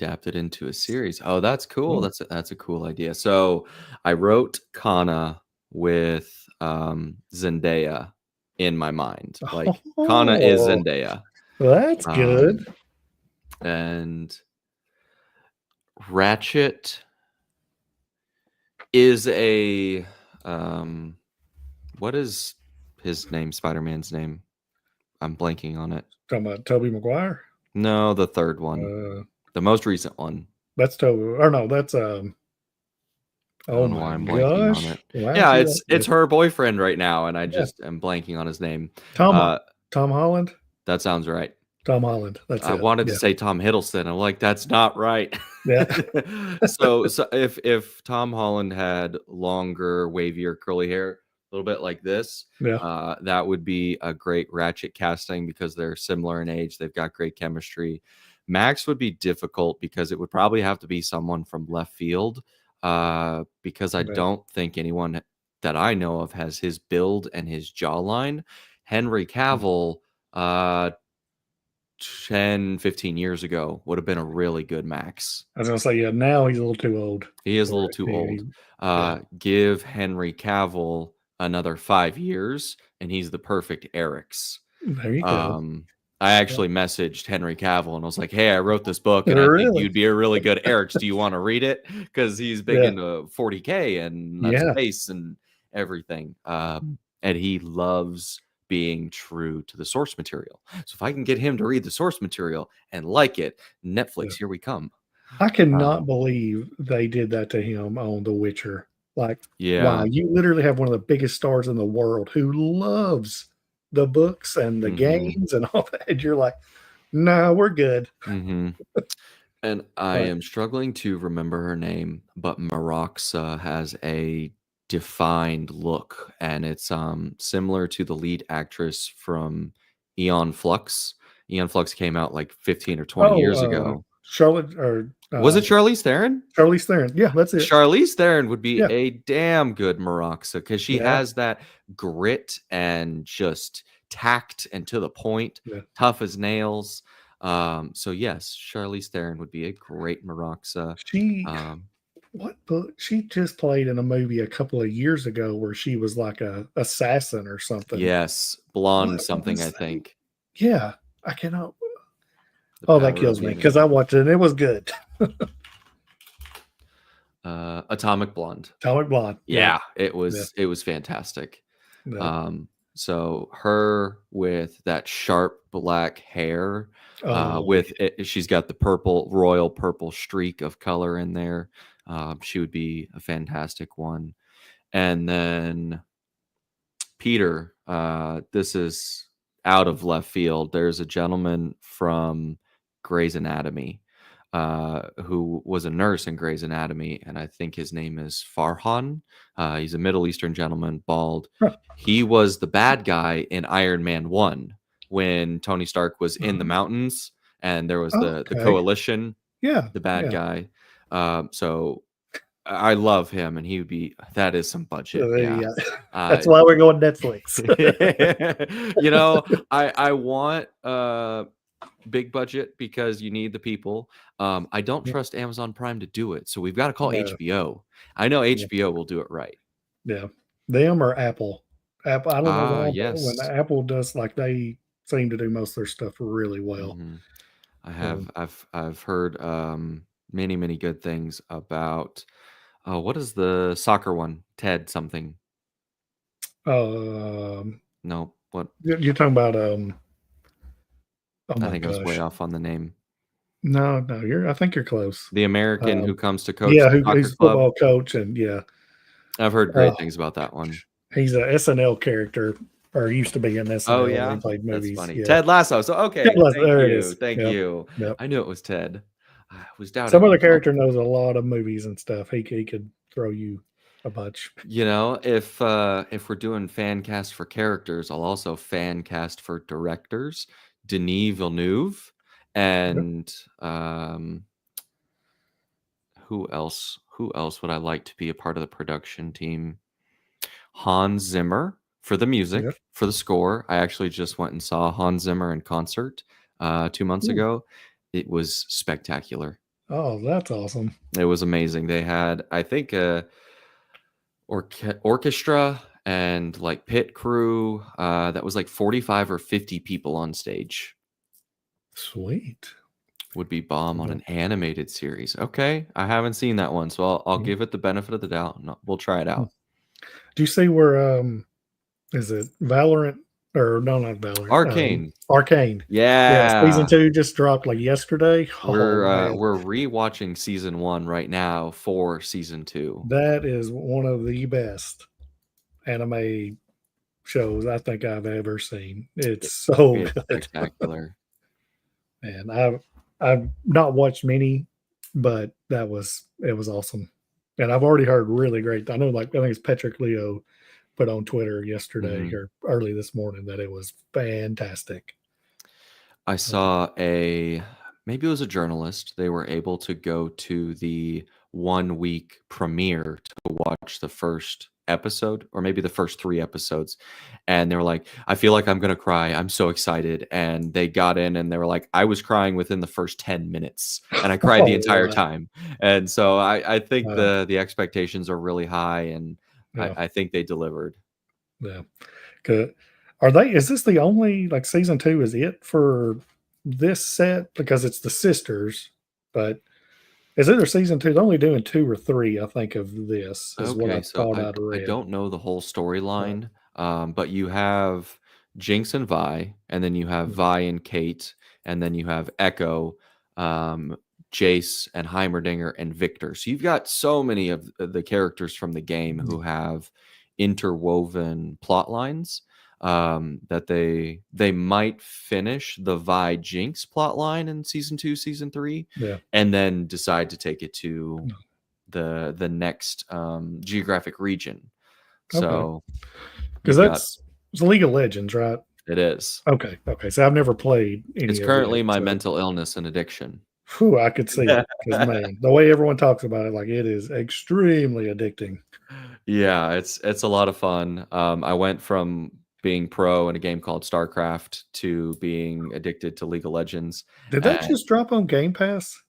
Adapted into a series. Oh, that's cool. Oh, That's a cool idea. So I wrote Kana with Zendaya in my mind. Like Kana is oh, Zendaya. that's good. Um and Ratchet is a what is his name, Spider-Man's name? I'm blanking on it. Talking about Toby Maguire. No, the third one. Uh, The most recent one. that's Toby. Or no, that's I Oh don't know why my I'm blanking on gosh! it. Wow, Yeah, see it's that? Yeah, it's her boyfriend right now, and I yeah. just am blanking on his name. Tom Uh, Tom Holland. that sounds right. Tom Holland. That's I it. wanted to Yeah, say Tom Hiddleston. I'm like, that's not right. yeah, So if Tom Holland had longer, wavier, curly hair, a little bit like this, yeah. that would be a great Ratchet casting because they're similar in age. They've got great chemistry. Max would be difficult because it would probably have to be someone from left field. Because I Yeah. don't think anyone that I know of has his build and his jawline. Henry Cavill, uh, 10, 15 years ago would have been a really good Max. I was gonna say, yeah. Now he's a little too old He is a for little it. too old. Yeah. Give Henry Cavill another 5 years, and he's the perfect Eric's. There you go. Um, I Yeah. actually messaged Henry Cavill and I was like, "Hey, I wrote this book, and I think Really? you'd be a really good Eric's. Do you want to read it?" Because he's big Yeah. into 40K and that Yeah. space and everything, and he loves being true to the source material. So if I can get him to read the source material and like it, Yeah. Netflix, here we come. I cannot Um, believe they did that to him on The Witcher. Like, wow, yeah. you literally have one of the biggest stars in the world who loves the books and the Hmm. games and all that. And you're like, no, we're good. Hmm. And I But am struggling to remember her name, but Maroxa has a defined look, and it's similar to the lead actress from Eon Flux. Eon Flux came out like 15 or 20 oh, years ago. Charlotte or Was it Charlize Theron? Charlize Theron. Yeah, that's it. Charlize Theron would be Yeah, a damn good Maroxa because she yeah, has that grit and just tact and to the point, yeah. tough as nails. So yes, Charlize Theron would be a great Maroxa. She Um, what book? She just played in a movie a couple of years ago where she was like a assassin or something. yes, What blonde something, was I that? think. Yeah, I cannot. The Oh, that power of kills the me because I internet. watched it and it was good. Atomic Blonde. Atomic Blonde. Yeah, Yeah, it yeah, was fantastic. yeah. So her with that sharp black hair, Oh, with it, she's got the purple royal purple streak of color in there. She would be a fantastic one. And then Peter, this is out of left field. There's a gentleman from Grey's Anatomy. who was a nurse in Grey's Anatomy, and I think his name is Farhan. He's a Middle Eastern gentleman, bald. Huh. He was the bad guy in Iron Man 1 when Tony Stark was in the mountains and there was the Okay. coalition, Yeah. the bad Yeah. guy. So I love him, and he would be, that is some budget. Yeah. That's why we're going Netflix. You know, I want big budget because you need the people. I don't trust Amazon Prime to do it, so we've got to call HBO. I know HBO will do it right. Yeah. Them or Apple. Apple. I don't know why, but Yes. when Apple does, like, they seem to do most of their stuff really well. I have. I've heard many good things about. What is the soccer one? Ted something. No. What? You're talking about oh my I think I was way gosh. off on the name. No, I think you're close. The American who comes to coach Yeah, the soccer he's a club. football coach, and yeah, I've heard great things about that one. he's a SNL character, or used to be in SNL. Oh yeah, he played movies. That's funny. Yeah. Ted Lasso. So okay, Ted Lasso, thank there it you, is. thank Yep. you. Yep. I knew it was Ted. I was doubting. Some other character knows a lot of movies and stuff. He could throw you a bunch. You know, if we're doing fan cast for characters, I'll also fan cast for directors. Denis Villeneuve and who else would I like to be a part of the production team? Hans Zimmer for the music, for the score. I actually just went and saw Hans Zimmer in concert 2 months ago. It was spectacular. Oh, that's awesome. It was amazing. They had, I think, orchestra and like pit crew that was like 45 or 50 people on stage. Sweet. Would be bomb on an animated series. Okay, I haven't seen that one, so I'll give it the benefit of the doubt. We'll try it out. Do you see where is it Valorant, or no, not Valorant, Arcane. Arcane. Yeah. Season 2 just dropped like yesterday. We're rewatching season 1 right now for season 2. That is one of the best anime shows I think I've ever seen. It's so good. Spectacular. And I've not watched many, but it was awesome. And I've already heard really great. I know, like, I think it's Patrick Leo put on Twitter yesterday or early this morning that it was fantastic. I saw maybe it was a journalist. They were able to go to the 1 week premiere to watch the first episode, or maybe the first 3 episodes, and they were like, I feel like I'm gonna cry, I'm so excited. And they got in and they were like, I was crying within the first 10 minutes and I cried the entire time. And so I think the expectations are really high, and I think they delivered. Yeah. Is this the only, like, season 2 is it for this set? Because it's the sisters, but is it their season 2? They're only doing 2 or 3, I think, of this. Is what I thought I'd read. I don't know the whole storyline, but you have Jinx and Vi, and then you have Vi and Kate, and then you have Echo, Jace and Heimerdinger and Victor. So you've got so many of the characters from the game who have interwoven plot lines. That they might finish the Vi Jinx plot line in season 2, season 3, and then decide to take it to the next geographic region. So, because it's League of Legends, right? It is. Okay. So I've never played any. It's currently my mental illness and addiction. Whew, I could see it, because, man, the way everyone talks about it, like, it is extremely addicting. Yeah, it's a lot of fun. I went from being pro in a game called StarCraft to being addicted to League of Legends. Did that just drop on Game Pass?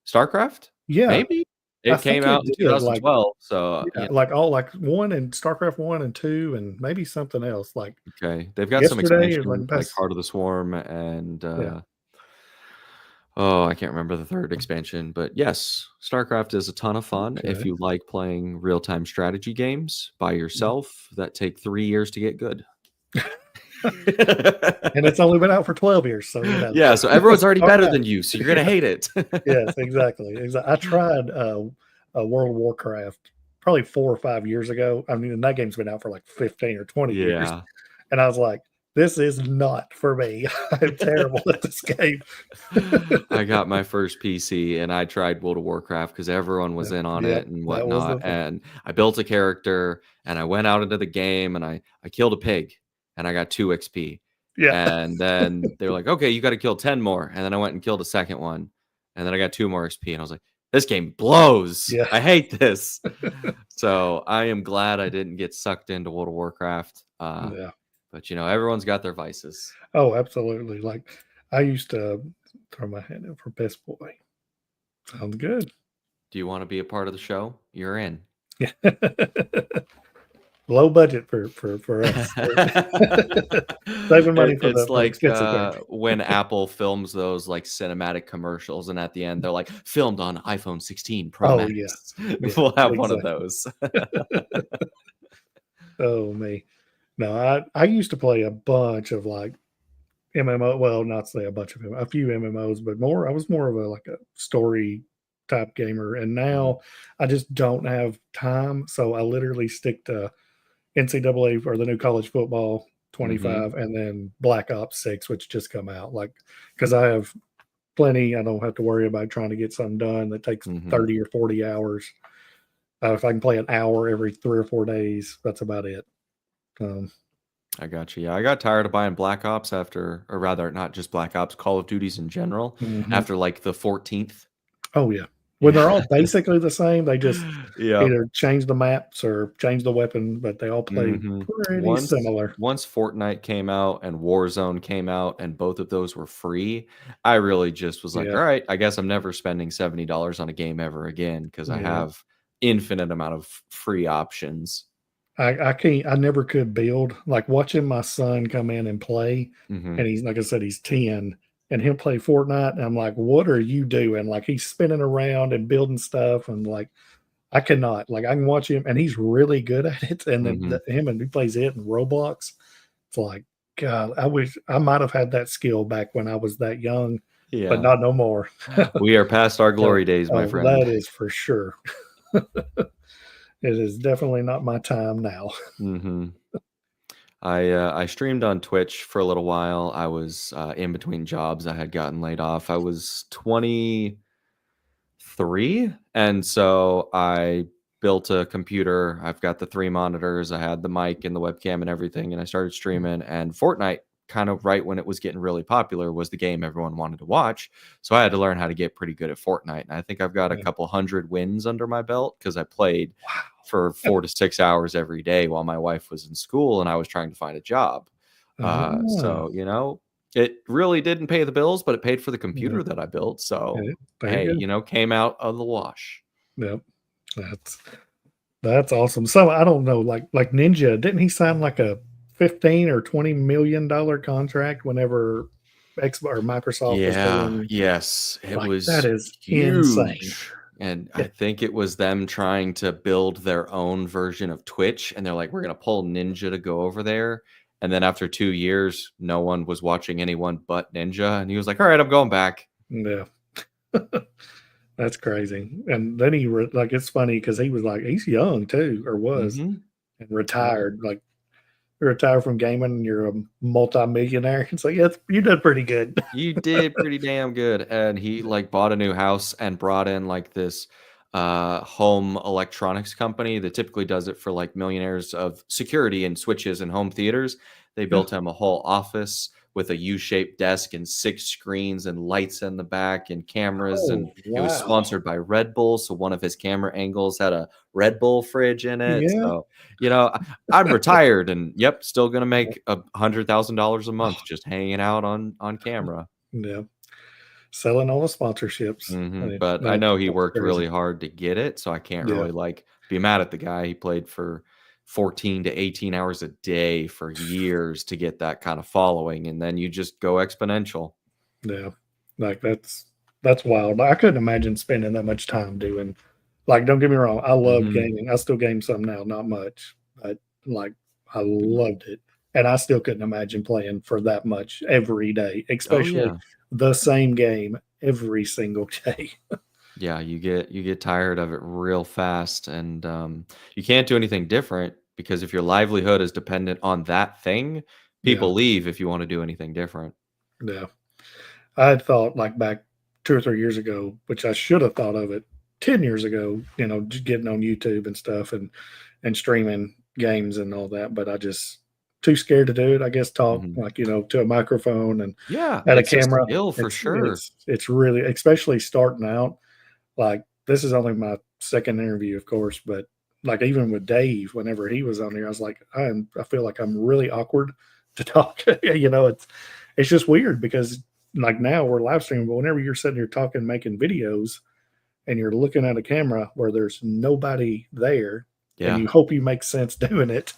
StarCraft? Yeah. Maybe. It came out in 2012. Like, so like one and StarCraft 1 and 2 and maybe something else. Like, okay. They've got some expansions like Heart of the Swarm and I can't remember the third expansion, but yes, StarCraft is a ton of fun if you like playing real-time strategy games by yourself that take 3 years to get good. And it's only been out for 12 years, so yeah, so everyone's already better than you, so you're gonna hate it. Yes, exactly. I tried World of Warcraft probably 4 or 5 years ago. I mean, that game's been out for like 15 or 20 years, and I was like, this is not for me. I'm terrible at this game. I got my first PC and I tried World of Warcraft because everyone was in on Yep, it and that was whatnot. the thing. And I built a character and I went out into the game and I killed a pig and I got 2 XP. Yeah, And then they were like, okay, you got to kill 10 more. And then I went and killed a second one. And then I got 2 more XP. And I was like, this game blows. yeah, I hate this. So I am glad I didn't get sucked into World of Warcraft. yeah. But everyone's got their vices. Oh, absolutely. Like I used to throw my hand in for best boy. Sounds good. Do you want to be a part of the show? You're in. Yeah. Low budget for us. Saving money for It's the like expensive character. when Apple films those like cinematic commercials, and at the end they're like filmed on iPhone 16 Pro Oh yeah, Max. yeah, We'll have one of exactly. those. Oh me. No, I used to play a bunch of like MMO. Well, not say a bunch of them, a few MMOs, but more. I was more of a like a story type gamer, and Mhm. now I just don't have time. So I literally stick to NCAA or the new college football Mhm. 25, and then Black Ops 6, which just come out. Like, because I have plenty, I don't have to worry about trying to get something done that takes Mhm. 30 or 40 hours. If I can play an hour every 3 or 4 days, that's about it. I got you. Yeah, I got tired of buying Black Ops after, or rather, not just Black Ops, Call of Duties in general, Mhm. after like the 14th. Oh yeah. When they're Yeah. all basically the same, they just Yep. either change the maps or change the weapon, but they all play Mhm. pretty similar. Once Fortnite came out and Warzone came out, and both of those were free, I really just was like, Yeah, all right, I guess I'm never spending $70 on a game ever again because I yeah. have infinite amount of free options. I can't. I never could build. Like watching my son come in and play, Mhm. and he's like I said, he's 10, and he'll play Fortnite, and I'm like, "What are you doing?" Like he's spinning around and building stuff, and like I cannot. Like I can watch him, and he's really good at it. And then Mhm. him and he plays it in Roblox. It's like, God, I wish I might have had that skill back when I was that young, but Yeah. not no more. We are past our So, glory days, my oh, friend. that is for sure. It is definitely not my time now. Mhm. I streamed on Twitch for a little while. I was in between jobs. I had gotten laid off. I was 23, and so I built a computer. I've got the 3 monitors. I had the mic and the webcam and everything, and I started streaming. And Fortnite, kind of right when it was getting really popular, was the game everyone wanted to watch. So I had to learn how to get pretty good at Fortnite. And I think I've got a Yeah. couple hundred wins under my belt because I played Wow. for 4 to 6 hours every day while my wife was in school and I was trying to find a job. Ah, So, it really didn't pay the bills, but it paid for the yeah, computer that I built. So, yeah, there hey, you go. came out of the wash. Yep, that's that's awesome. So I don't know, like Ninja, didn't he sign like a 15 or $20 million contract whenever X or Microsoft was Yeah, doing yes, it like that was is insane. huge. And I Yeah, think it was them trying to build their own version of Twitch. And they're like, we're going to pull Ninja to go over there. And then after 2 years, no one was watching anyone but Ninja. And he was like, all right, I'm going back. yeah. That's crazy. And then like it's funny because he was like he's young too, or was, Hmm. and retired. Like you retire from gaming and you're a multi-millionaire. It's like, yeah, you did pretty good. You did pretty damn good. And he like bought a new house and brought in like this home electronics company that typically does it for like millionaires of security and switches and home theaters. They Yeah. built him a whole office with a U-shaped desk and 6 screens and lights in the back and cameras. Oh And it was wow. sponsored by Red Bull. So one of his camera angles had a Red Bull fridge in it. Yeah. So, I'm retired and yep, still gonna make $100,000 a month just hanging out on camera. Yeah. Selling all the sponsorships. I mean, But I know he that's worked crazy. really hard to get it, so I can't Yeah. really like be mad at the guy. He played for 14 to 18 hours a day for years to get that kind of following, and then you just go exponential. Yeah. Like that's wild. I couldn't imagine spending that much time doing like don't get me wrong, I love Hmm. gaming. I still game some now, not much, but like I loved it. And I still couldn't imagine playing for that much every day, Oh especially yeah. the same game every single day. Yeah, you get tired of it real fast, and you can't do anything different because if your livelihood is dependent on that thing, Yeah. people leave if you want to do anything different. Yeah. I had thought like back 2 or 3 years ago, which I should have thought of it 10 years ago, just getting on YouTube and stuff and streaming games and all that. But I just too scared to do it. I guess talk Mhm. like, to a microphone and Yeah, at a it's a camera. skill for sure. It's really, especially starting out. Like this is only my second interview, of course, but like even with Dave, whenever he was on here, I was like, I feel like I'm really awkward to talk. It's just weird because like now we're live streaming, but whenever you're sitting here talking, making videos, and you're looking at a camera where there's nobody there, and Yeah. you hope you make sense doing it,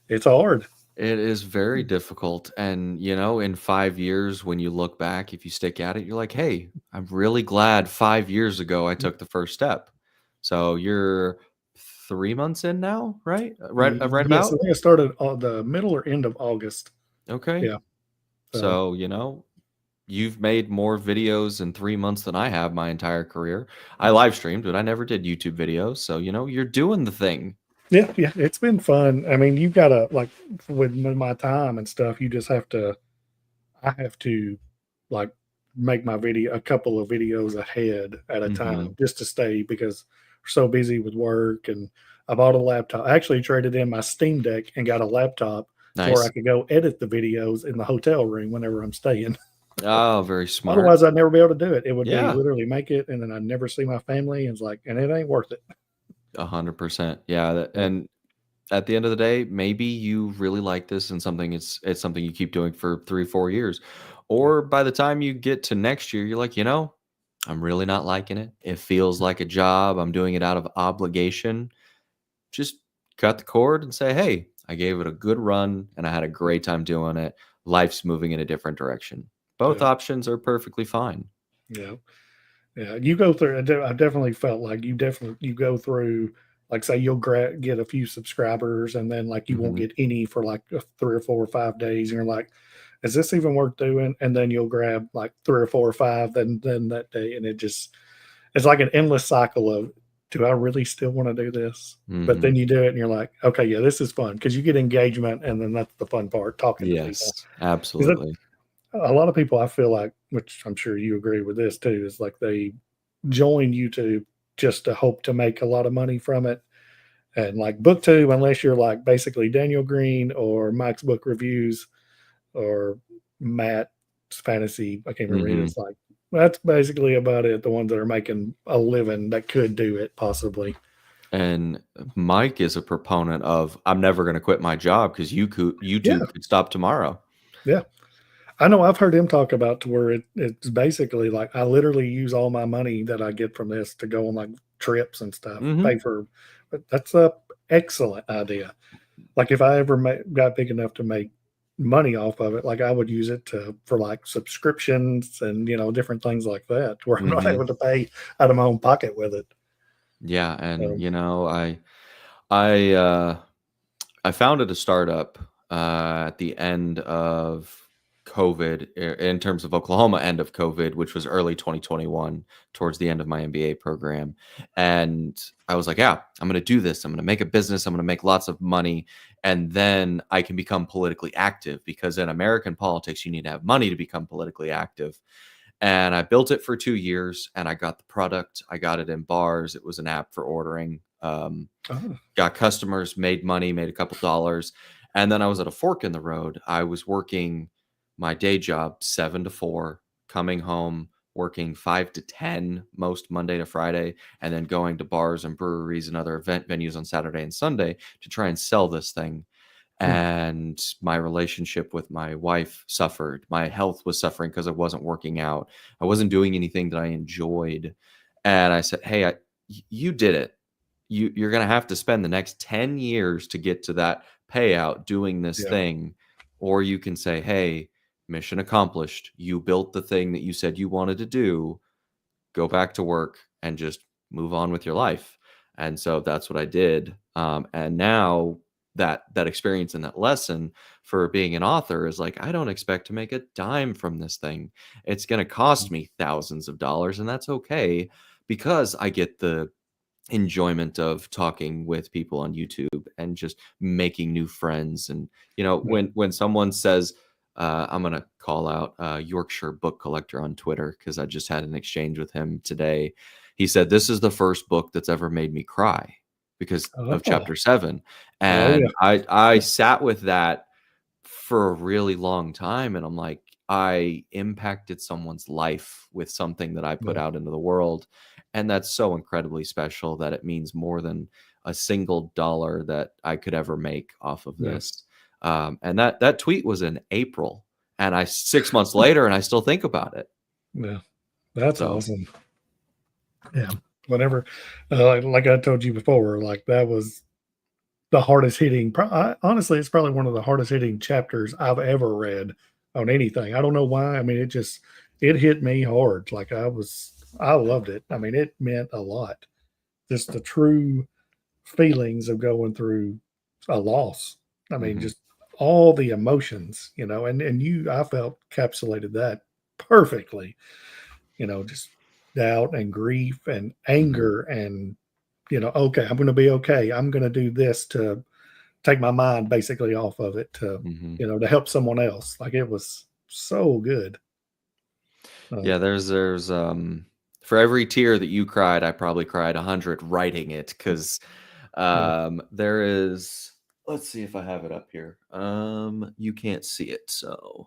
it's hard. It is very difficult. And, in 5 years, when you look back, if you stick at it, you're like, hey, I'm really glad 5 years ago I took the first step. So you're 3 months in now, right? Right Yes, I about? think I started on the middle or end of August. Okay. Yeah. So So, you've made more videos in 3 months than I have my entire career. I live streamed, but I never did YouTube videos. So, you're doing the thing. yeah, it's been fun. I mean, you've got to like with my time and stuff. You just have to. I have to like make my video a couple of videos ahead at a Hmm. time just to stay because we're so busy with work. And I bought a laptop. I actually traded in my Steam Deck and got a laptop to where I Nice. could go edit the videos in the hotel room whenever I'm staying. Oh, very smart. Otherwise, I'd never be able to do it. It would be Yeah. literally make it, and then I'd never see my family. And it's like, and it ain't worth it. 100%. Yeah, So, and at the end of the day, maybe you really like this and it's something you keep doing for 3, 4 years. yeah, Or by the time you get to next year, you're like, I'm really not liking it. It feels like a job. I'm doing it out of obligation. Just cut the cord and say, hey, I gave it a good run and I had a great time doing it. Life's moving in a different direction. Both yeah, options are perfectly fine. yeah. Yeah, you go through. I definitely felt like you go through. Like, say you'll get a few subscribers, and then like you won't Hmm. get any for like 3 or 4 or 5 days, and you're like, "Is this even worth doing?" And then you'll grab like 3 or 4 or 5, then that day, and it's like an endless cycle of, "Do I really still want to do this?" But Hmm. then you do it, and you're like, "Okay, yeah, this is fun," because you get engagement, and then that's the fun part, talking to people. Yes, Is that absolutely. a lot of people I feel like, which I'm sure you agree with this too, is like they join YouTube just to hope to make a lot of money from it. And like BookTube, unless you're like basically Daniel Green or Mike's Book Reviews or Matt's Fantasy, I can't remember it. Hmm. It's like that's basically about it. The ones that are making a living that could do it possibly. And Mike is a proponent of I'm never going to quit my job because Yeah, YouTube could stop tomorrow. yeah. I know I've heard him talk about to where it's basically like I literally use all my money that I get from this to go on like trips and stuff, pay Hmm. for. But that's a excellent idea. Like if I ever got big enough to make money off of it, like I would use it for like subscriptions and different things like that, where I'm not Hmm. able to pay out of my own pocket with it. Yeah, and So I I founded a startup at the end of COVID, in terms of Oklahoma end of COVID, which was early 2021, towards the end of my MBA program. And I was like, yeah, I'm going to do this. I'm going to make a business. I'm going to make lots of money. And then I can become politically active because in American politics, you need to have money to become politically active. And I built it for 2 years and I got the product. I got it in bars. It was an app for ordering. oh, Got customers, made money, made a couple dollars. And then I was at a fork in the road. I was working my day job 7 to 4, coming home, working 5 to 10 most Monday to Friday, and then going to bars and breweries and other event venues on Saturday and Sunday to try and sell this thing. hmm, And my relationship with my wife suffered. My health was suffering because I wasn't working out. I wasn't doing anything that I enjoyed. And I said, hey, you did it. You're going to have to spend the next 10 years to get to that payout doing this yeah, thing. Or you can say, hey, mission accomplished. You built the thing that you said you wanted to do. Go back to work and just move on with your life. And so that's what I did. And now that experience and that lesson for being an author is like, I don't expect to make a dime from this thing. It's going to cost me thousands of dollars, and that's okay because I get enjoyment of talking with people on YouTube and just making new friends. And when someone says, I'm gonna call out Yorkshire Book Collector on Twitter because I just had an exchange with him today. He said this is the first book that's ever made me cry because of Oh, chapter 7, oh yeah. and I sat with that for a really long time, and I'm like, I impacted someone's life with something that I put Yeah. out into the world, and that's so incredibly special that it means more than a single dollar that I could ever make off of Yeah. this. And that tweet was in April, and 6 months later, and I still think about it. Yeah. That's So awesome. Yeah. Whenever, like I told you before, like that was the hardest hitting. Honestly, it's probably one of the hardest hitting chapters I've ever read on anything. I don't know why. I mean, it hit me hard. Like I loved it. I mean, it meant a lot. Just the true feelings of going through a loss. I mean, mhm, just all the emotions, I felt encapsulated that perfectly, just doubt and grief and mhm, anger and, okay, I'm going to be okay. I'm going to do this to take my mind basically off of it to, mhm. to help someone else. Like it was so good. Yeah, there's for every tear that you cried, I probably cried 100 writing it because Yeah. there is, let's see if I have it up here. You can't see it, so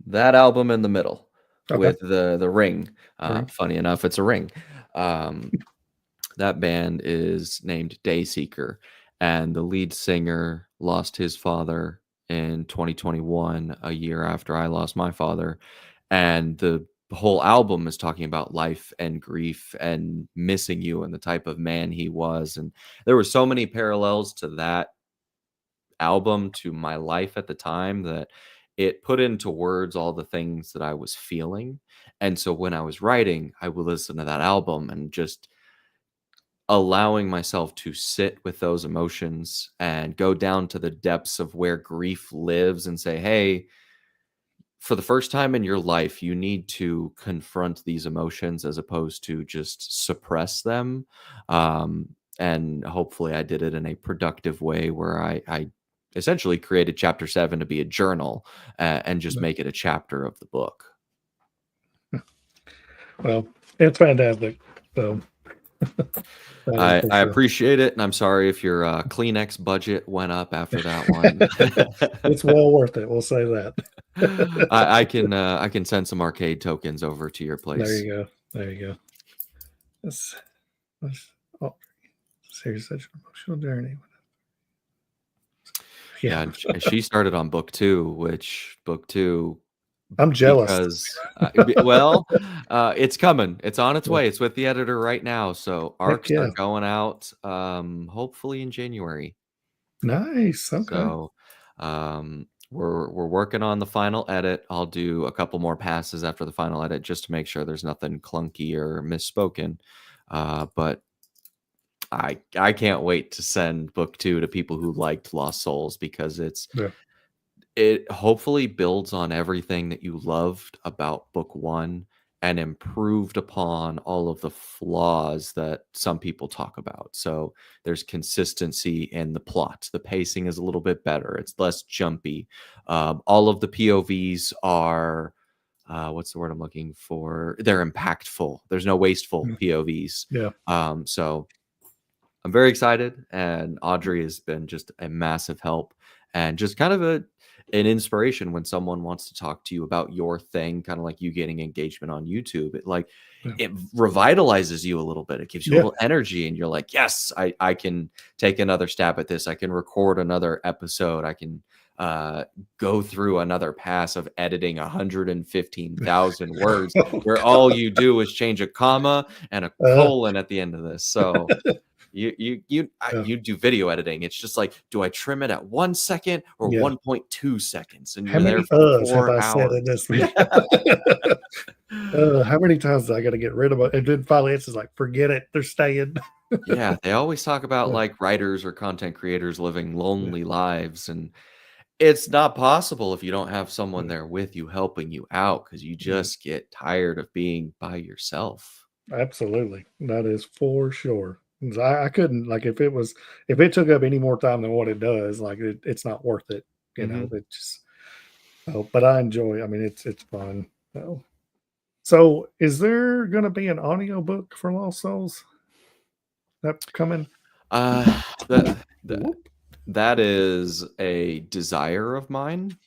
that album in the middle Okay. with the ring. Right. Funny enough, it's a ring. Um, that band is named Dayseeker, and the lead singer lost his father in 2021, a year after I lost my father. And the whole album is talking about life and grief and missing you and the type of man he was. And there were so many parallels to that album to my life at the time that it put into words all the things that I was feeling. And so when I was writing, I would listen to that album and just allowing myself to sit with those emotions and go down to the depths of where grief lives and say, hey, for the first time in your life, you need to confront these emotions as opposed to just suppress them. And hopefully, I did it in a productive way where I essentially created chapter 7 to be a journal and just Yeah. make it a chapter of the book. Well, it's fantastic. So that is for I sure. appreciate it, and I'm sorry if your Kleenex budget went up after that one. It's well worth it. We'll say that. I can send some arcade tokens over to your There place. you go. There you go. That's, oh, here's such an emotional journey. Yeah, Yeah. and she started on book 2, which book 2 I'm jealous. because, it's coming. It's on its Yeah. way. It's with the editor right now, so Heck arcs are yeah. going out, hopefully in January. Nice. Okay. So, we're working on the final edit. I'll do a couple more passes after the final edit just to make sure there's nothing clunky or misspoken. But I can't wait to send book 2 to people who liked Lost Souls because Yeah. it hopefully builds on everything that you loved about book 1 and improved upon all of the flaws that some people talk about. So there's consistency in the plot. The pacing is a little bit better. It's less jumpy. All of the POVs are what's the word I'm looking for? They're impactful. There's no wasteful POVs. Yeah. So I'm very excited, and Audrey has been just a massive help and just kind of an inspiration when someone wants to talk to you about your thing, kind of like you getting engagement on YouTube. Yeah. It revitalizes you a little bit. It gives you a Yeah. little energy, and you're like, yes, I can take another stab at this. I can record another episode. I can go through another pass of editing 115,000 words where all you do is change a comma and a Uh, colon at the end of this. So yeah. you do video editing. It's just like, do I trim it at 1 second or Yeah. 1.2 seconds? And How you're there many for have 4 I said in hours. this video? How many times do I got to get rid of it? And then finally it's just like, forget it. They're staying. Yeah, they always talk about Yeah. like writers or content creators living Yeah. lonely lives, and it's not possible if you don't have someone there with you helping you out because you Yeah, just get tired of being by yourself. absolutely. That is for sure. 'Cause I couldn't like if it took up any more time than what it does, like it's not worth it. Hmm. It just but I enjoy. I mean, it's fun. So is there gonna be an audiobook for Lost Souls that coming? Uh, that Whoop. that is a desire of mine,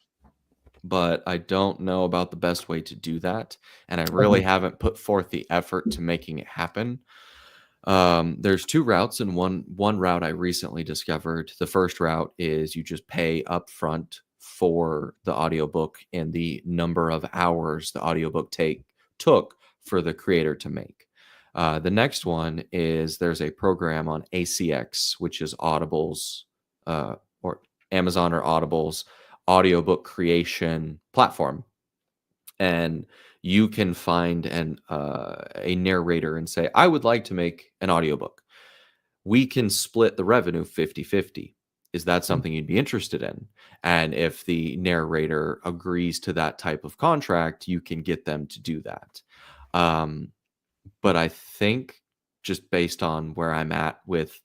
but I don't know about the best way to do that, and I really Uh-huh. haven't put forth the effort to making it happen. There's two routes, and one route I recently discovered. The first route is you just pay upfront for the audiobook and the number of hours the audiobook took for the creator to make. The next one is there's a program on ACX, which is Audible's or Amazon or Audible's audiobook creation platform, and you can find a narrator and say, I would like to make an audiobook. We can split the revenue 50-50. Is that something you'd be interested in? And if the narrator agrees to that type of contract, you can get them to do that. um, but I think, just based on where I'm at with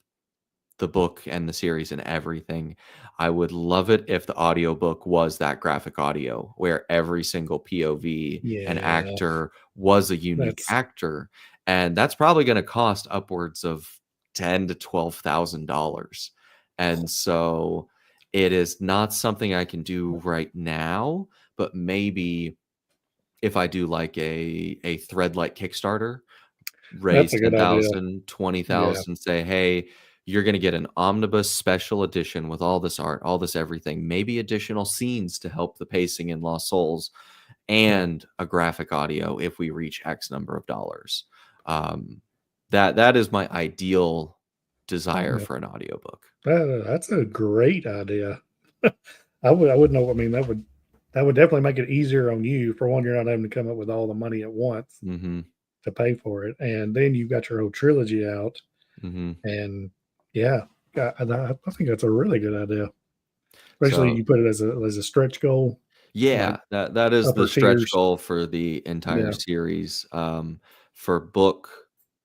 the book and the series and everything, I would love it if the audiobook was that graphic audio where every single POV and Yeah, actor was a unique that's actor. And that's probably going to cost upwards of ten to $12,000. And so it is not something I can do right now, but maybe if I do like a thread like Kickstarter, that's raise a good idea. 10,000, twenty Yeah, thousand. Say, "Hey, you're gonna get an omnibus special edition with all this art, all this everything, maybe additional scenes to help the pacing in Lost Souls, yeah, and a graphic audio if we reach X number of dollars." Um, that is my ideal desire yeah. for an audiobook. That's a great idea. I would know. I mean, that would definitely make it easier on you. For one, you're not having to come up with all the money at once Mhm, to pay for it, and then you've got your whole trilogy out. mhm. And yeah, I think that's a really good idea. Especially So you put it as a stretch goal, like yeah, that is the upper stretch tiers. goal for the entire Yeah, series. For book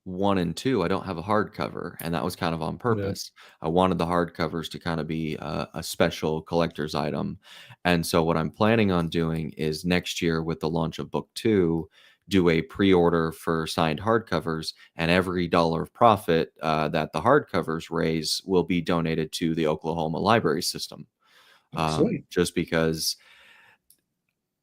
1 and 2, I don't have a hardcover, and that was kind of on yeah, purpose. I wanted the hardcovers to kind of be a special collector's item, and so what I'm planning on doing is next year with the launch of book 2, do a pre-order for signed hardcovers, and every dollar of profit that the hardcovers raise will be donated to the Oklahoma library system. sweet. Just because,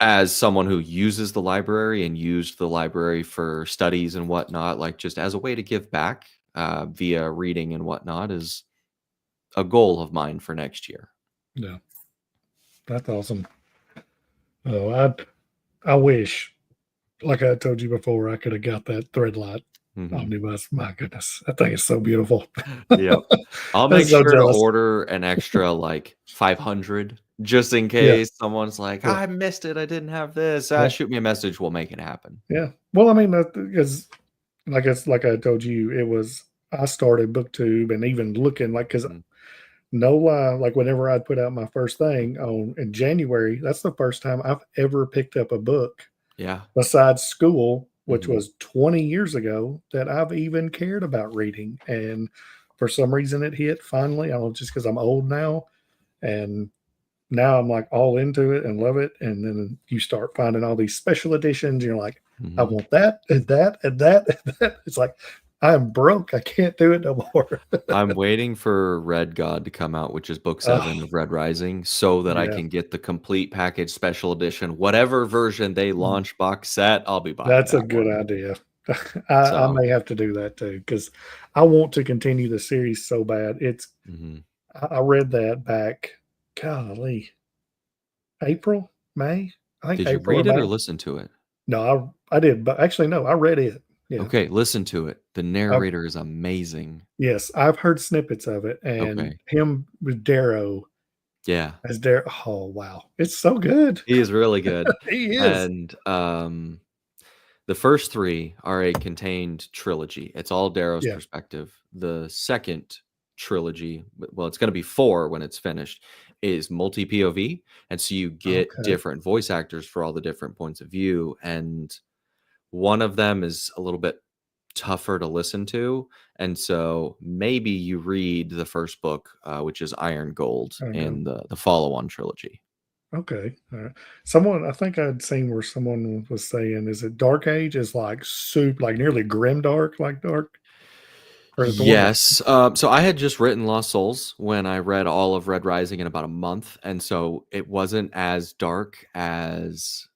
as someone who uses the library and used the library for studies and whatnot, like just as a way to give back via reading and whatnot, is a goal of mine for next year. Yeah, that's awesome. Oh, I wish, like I told you before, I could have got that Threadlight Hmm. omnibus. My goodness, that thing is so beautiful. Yep. I'll I'm make so sure to jealous. order an extra like 500 just in Yeah, case someone's like, yeah, I missed it. I didn't have this. yeah, Shoot me a message. We'll make it happen. yeah. Well, I mean, because like I told you, it was I started BookTube and even looking like because Mhm. no lie, like whenever I'd put out my first thing on in January, that's the first time I've ever picked up a book Yeah. besides school, which Hmm. was 20 years ago, that I've even cared about reading. And for some reason, it hit finally. I don't know, just because I'm old now. And now I'm like all into it and love it. And then you start finding all these special editions. You're like, I Hmm. want that and that and that and that. It's like, I'm broke. I can't do it no more. I'm waiting for Red God to come out, which is book Oh, 7 of Red Rising, so that I yeah. can get the complete package special edition. Whatever version they launch box set, I'll be buying That's a that good one. idea. I So, may have to do that too because I want to continue the series so bad. mhm. I read that back, golly, April, May? I think Did you April or read it or May. listen to it? No, I did, but actually, no, I read it. Yeah. Okay, listen to it. The I've narrator is amazing. yes, I've heard snippets of it, and Okay. him with Darrow Yeah. as Darrow. Oh, wow. It's so good. He is really good. He is. And, the first 3 are a contained trilogy. It's all Darrow's Yeah. perspective. The second trilogy, well, it's gonna be 4 when it's finished, is multi POV, and so you get Okay. different voice actors for all the different points of view, and one of them is a little bit tougher to listen to, and so maybe you read the first book, which is Iron Gold, There you go. in the follow-on trilogy. Okay. All right. Someone, I think I'd seen where someone was saying, is it Dark Age is like soup, like nearly grim dark, like dark? Or is it the one that, Yes. So I had just written Lost Souls when I read all of Red Rising in about a month, and so it wasn't as dark as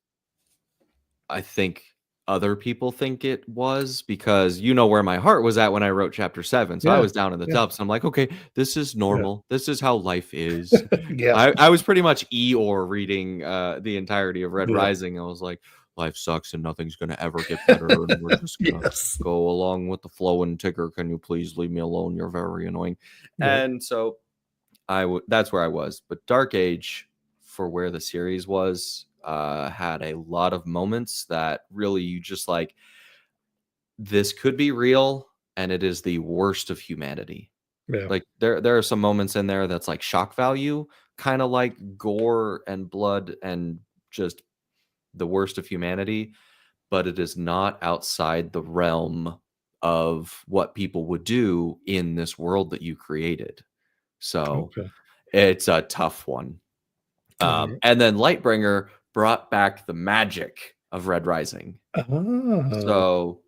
I think other people think it was, because you know where my heart was at when I wrote chapter 7. So I yeah, was down in the yeah, dumps. I'm like, okay, this is yeah, normal. This is how life is. yeah, I was pretty much Eeyore reading the entirety of Red yeah. Rising. I was like, life sucks and nothing's gonna ever get better, and we're just gonna Yes. go along with the flow. And Tigger, can you please leave me alone? You're very annoying. Yep. And so that's where I was. But Dark Age, for where the series was, had a lot of moments that really you just like, this could be real, and it is the worst of humanity. Yeah. Like there are some moments in there that's like shock value, kind of like gore and blood and just the worst of humanity, but it is not outside the realm of what people would do in this world that you created. So Okay. it's a tough one. All right. And then Lightbringer brought back the magic of Red Rising. Oh, So,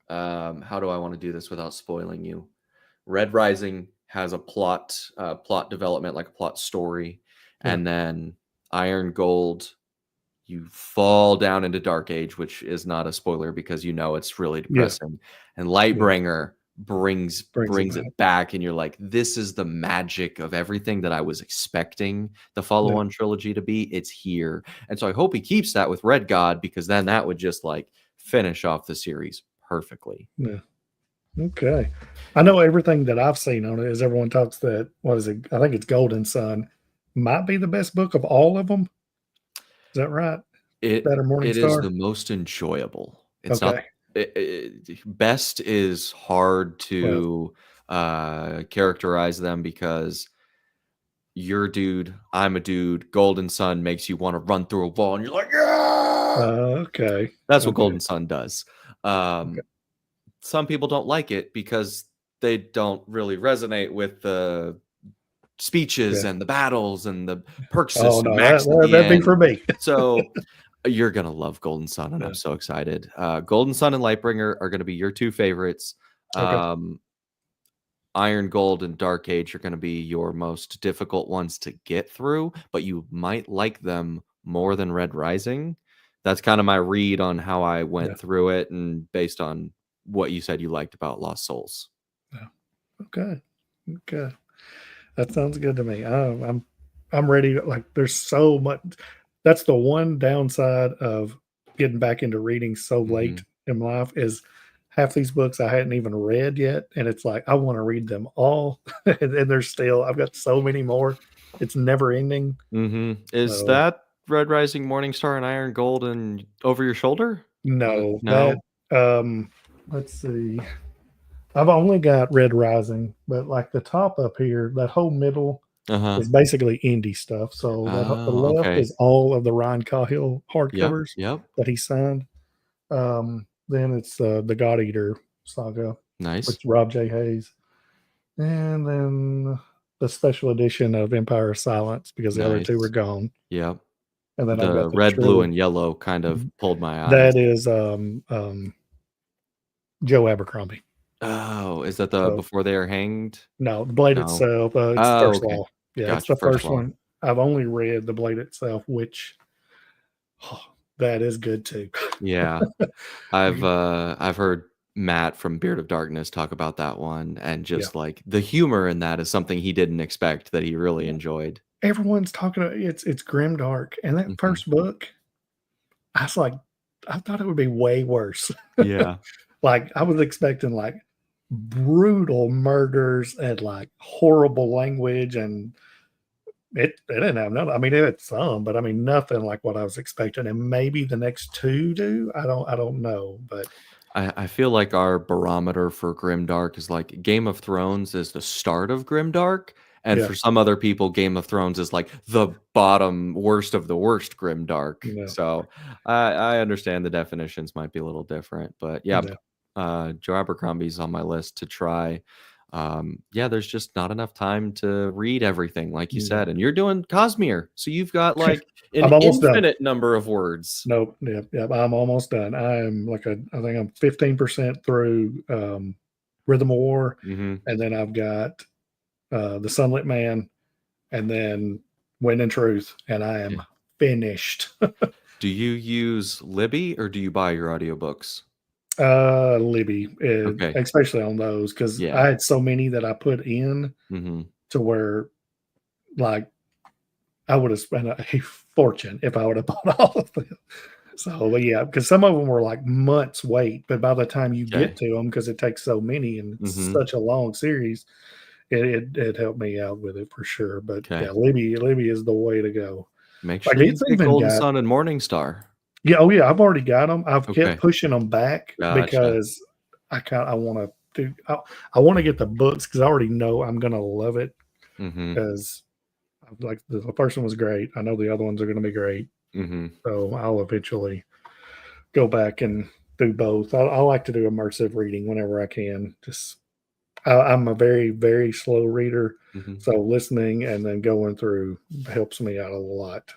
how do I want to do this without spoiling you? Red Rising has a plot development, like a plot story, yeah, and then Iron Gold, you fall down into Dark Age, which is not a spoiler because you know it's really yeah, depressing. And yeah. Lightbringer brings Brings it brings back. it back, and you're like, this is the magic of everything that I was expecting the Yeah, follow-on trilogy to be. It's here. And so I hope he keeps that with Red God, because then that would just like finish off the series perfectly. yeah. Okay. I know everything that I've seen on it is everyone talks that, what is it? I think it's Golden Sun might be the best book of all of them. Is that right? It That or Morning it is Star? the most enjoyable. It's not Okay. best is hard Well, to characterize them, because you're a dude, I'm a dude. Golden Sun makes you want to run through a wall, and you're like, yeah. okay. That's what Okay. Golden Sun does. Okay. Some people don't like it because they don't really resonate with the speeches Yeah. and the battles and the Oh Perksis and no, Max at the that'd be for end. me. So you're gonna love Golden Sun, and I'm Yeah. so excited. Golden Sun and Lightbringer are gonna be your two favorites. Okay. Um, Iron Gold and Dark Age are gonna be your most difficult ones to get through, but you might like them more than Red Rising. That's kind of my read on how I Yeah. went through it, and based on what you said you liked about Lost Souls. Yeah. Okay. Okay. That sounds good to me. I'm ready. Like, there's so much. That's the one downside of getting back into reading so Hmm. late in life is half these books I hadn't even read yet, and it's like I want to read them all, and there's still I've got so many more. It's never ending. Is So that Red Rising, Morningstar, and Iron Gold and over your shoulder? no, that No. let's see. I've only got Red Rising, but like the top up here, that whole middle Uh huh. is basically indie stuff. So that the Oh, left okay. is all of the Ryan Cahill Yep. hardcovers Yep. that he signed. Then it's the God Eater saga, Nice. which Rob J. Hayes, and then the special edition of Empire of Silence because the other two were Nice. gone. Yep. And then I've The got the red, blue, trilogy. and yellow kind of pulled my eyes. That is Joe Abercrombie. Oh, is that the So before they are hanged? no, the Blade No. itself. It's Oh, First okay. Law. Yeah, it's Gotcha. the First first law. one. I've only read the Blade itself, which oh, that is good too. Yeah. I've heard Matt from Beard of Darkness talk about that one, and Yeah. just like the humor in that is something he didn't expect that he really Yeah. enjoyed. Everyone's talking about it's grim dark. And that Mhm. first book, I was like, I thought it would be way worse. Yeah. Like I was expecting like brutal murders and like horrible language and it didn't have none. I mean, it had some, but I mean nothing like what I was expecting. And maybe the next two do. I don't know. But I feel like our barometer for grimdark is like Game of Thrones is the start of grimdark, And Yeah. for some other people, Game of Thrones is like the bottom worst of the worst grimdark. Yeah. So I understand the definitions might be a little different, but yeah, Joe Abercrombie's on my list to try. There's just not enough time to read everything, like you said, and you're doing Cosmere, so you've got like an I'm almost done. infinite number of words. Nope. Yeah. I'm almost done. I'm I think I'm 15% through Rhythm of War, Mhm. and then I've got The Sunlit Man, and then Wind and Truth, and I am finished. Do you use Libby or do you buy your audiobooks? Libby, Okay. especially on those, because Yeah. I had so many that I put in Mhm. to where, like, I would have spent a fortune if I would have bought all of them. So, but yeah, because some of them were like months wait, but by the time you Okay. get to them, because it takes so many and it's Mhm. such a long series, it helped me out with it for sure. But Okay. yeah, Libby is the way to go. Make Like, sure you it's get even Golden got Sun and Morningstar. yeah, oh yeah, I've already got them. I've Okay. kept pushing them back Gotcha. because I want to do I want to get the books because I already know I'm gonna love it Mhm. because like the first one was great. I know the other ones are gonna be great. Mhm. So I'll eventually go back and do both. I like to do immersive reading whenever I can. Just I'm a very, very slow reader, Mhm. so listening and then going through helps me out a lot.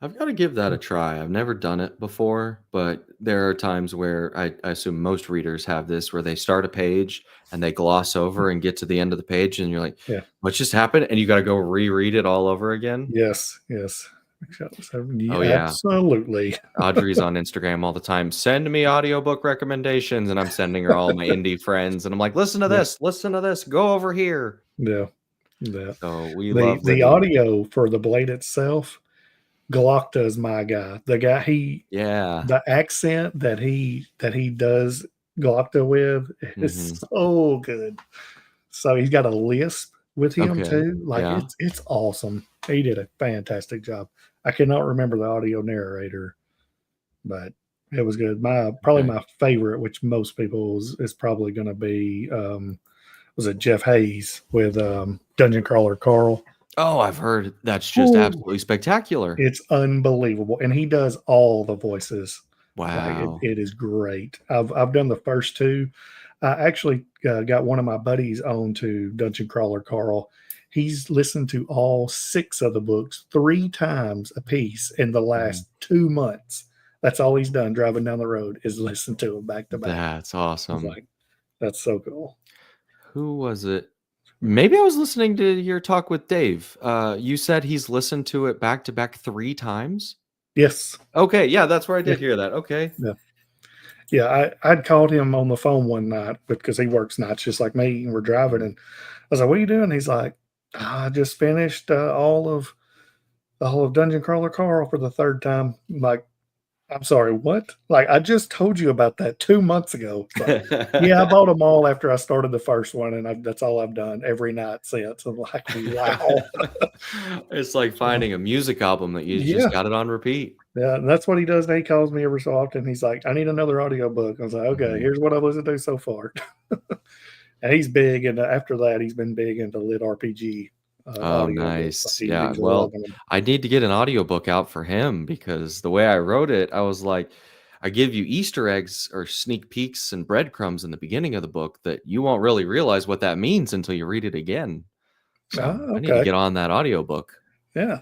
I've got to give that a try. I've never done it before, but there are times where I assume most readers have this where they start a page and they gloss over and get to the end of the page, and you're like, Yeah. what just happened? And you got to go reread it all over again. Yes. Oh, yeah. Absolutely. Audrey's on Instagram all the time. Send me audiobook recommendations. And I'm sending her all my indie friends. And I'm like, listen to this, go over here. Yeah. So we The love the Libby. audio for the blade itself, Glockta is my guy. The guy Yeah. the accent that he does Glockta with is so good. So he's got a lisp with him Okay. too. Like Yeah. it's awesome. He did a fantastic job. I cannot remember the audio narrator, but it was good. Probably Okay. my favorite, which most people is probably going to be, was it Jeff Hayes with Dungeon Crawler Carl. Oh, I've heard that's just absolutely spectacular. It's unbelievable, and he does all the voices. Like Wow. it is great. I've done the first two. I actually got one of my buddies on to Dungeon Crawler Carl. He's listened to all 6 of the books 3 times a piece in the last 2 months. That's all he's done driving down the road is listen to them back to back. That's It's awesome. like, that's so cool. Who was it? Maybe I was listening to your talk with Dave. You said he's listened to it back to back 3 times? Yes. Okay, yeah, that's where I did Yeah. hear that. Okay. Yeah, I'd called him on the phone one night because he works nights just like me, and we're driving, and I was like, "What are you doing?" He's like, "I just finished all of Dungeon Crawler Carl for the 3rd time." I'm like, "I'm sorry, what?" Like, I just told you about that 2 months ago. It's like, yeah, I bought them all after I started the first one, and that's all I've done every night since. I'm like, wow. It's like finding a music album that you Yeah. just got it on repeat. Yeah, and that's what he does. Now he calls me every so often. He's like, "I need another audiobook." I was like, "Okay, here's what I've listened to so far." And he's big, and after that, he's been big into lit RPG Oh, audiobooks. Like nice. Yeah, he's well, loving them. I need to get an audiobook out for him because the way I wrote it, I was like, I give you Easter eggs or sneak peeks and breadcrumbs in the beginning of the book that you won't really realize what that means until you read it again. So I need to Okay. get on that audiobook. Yeah.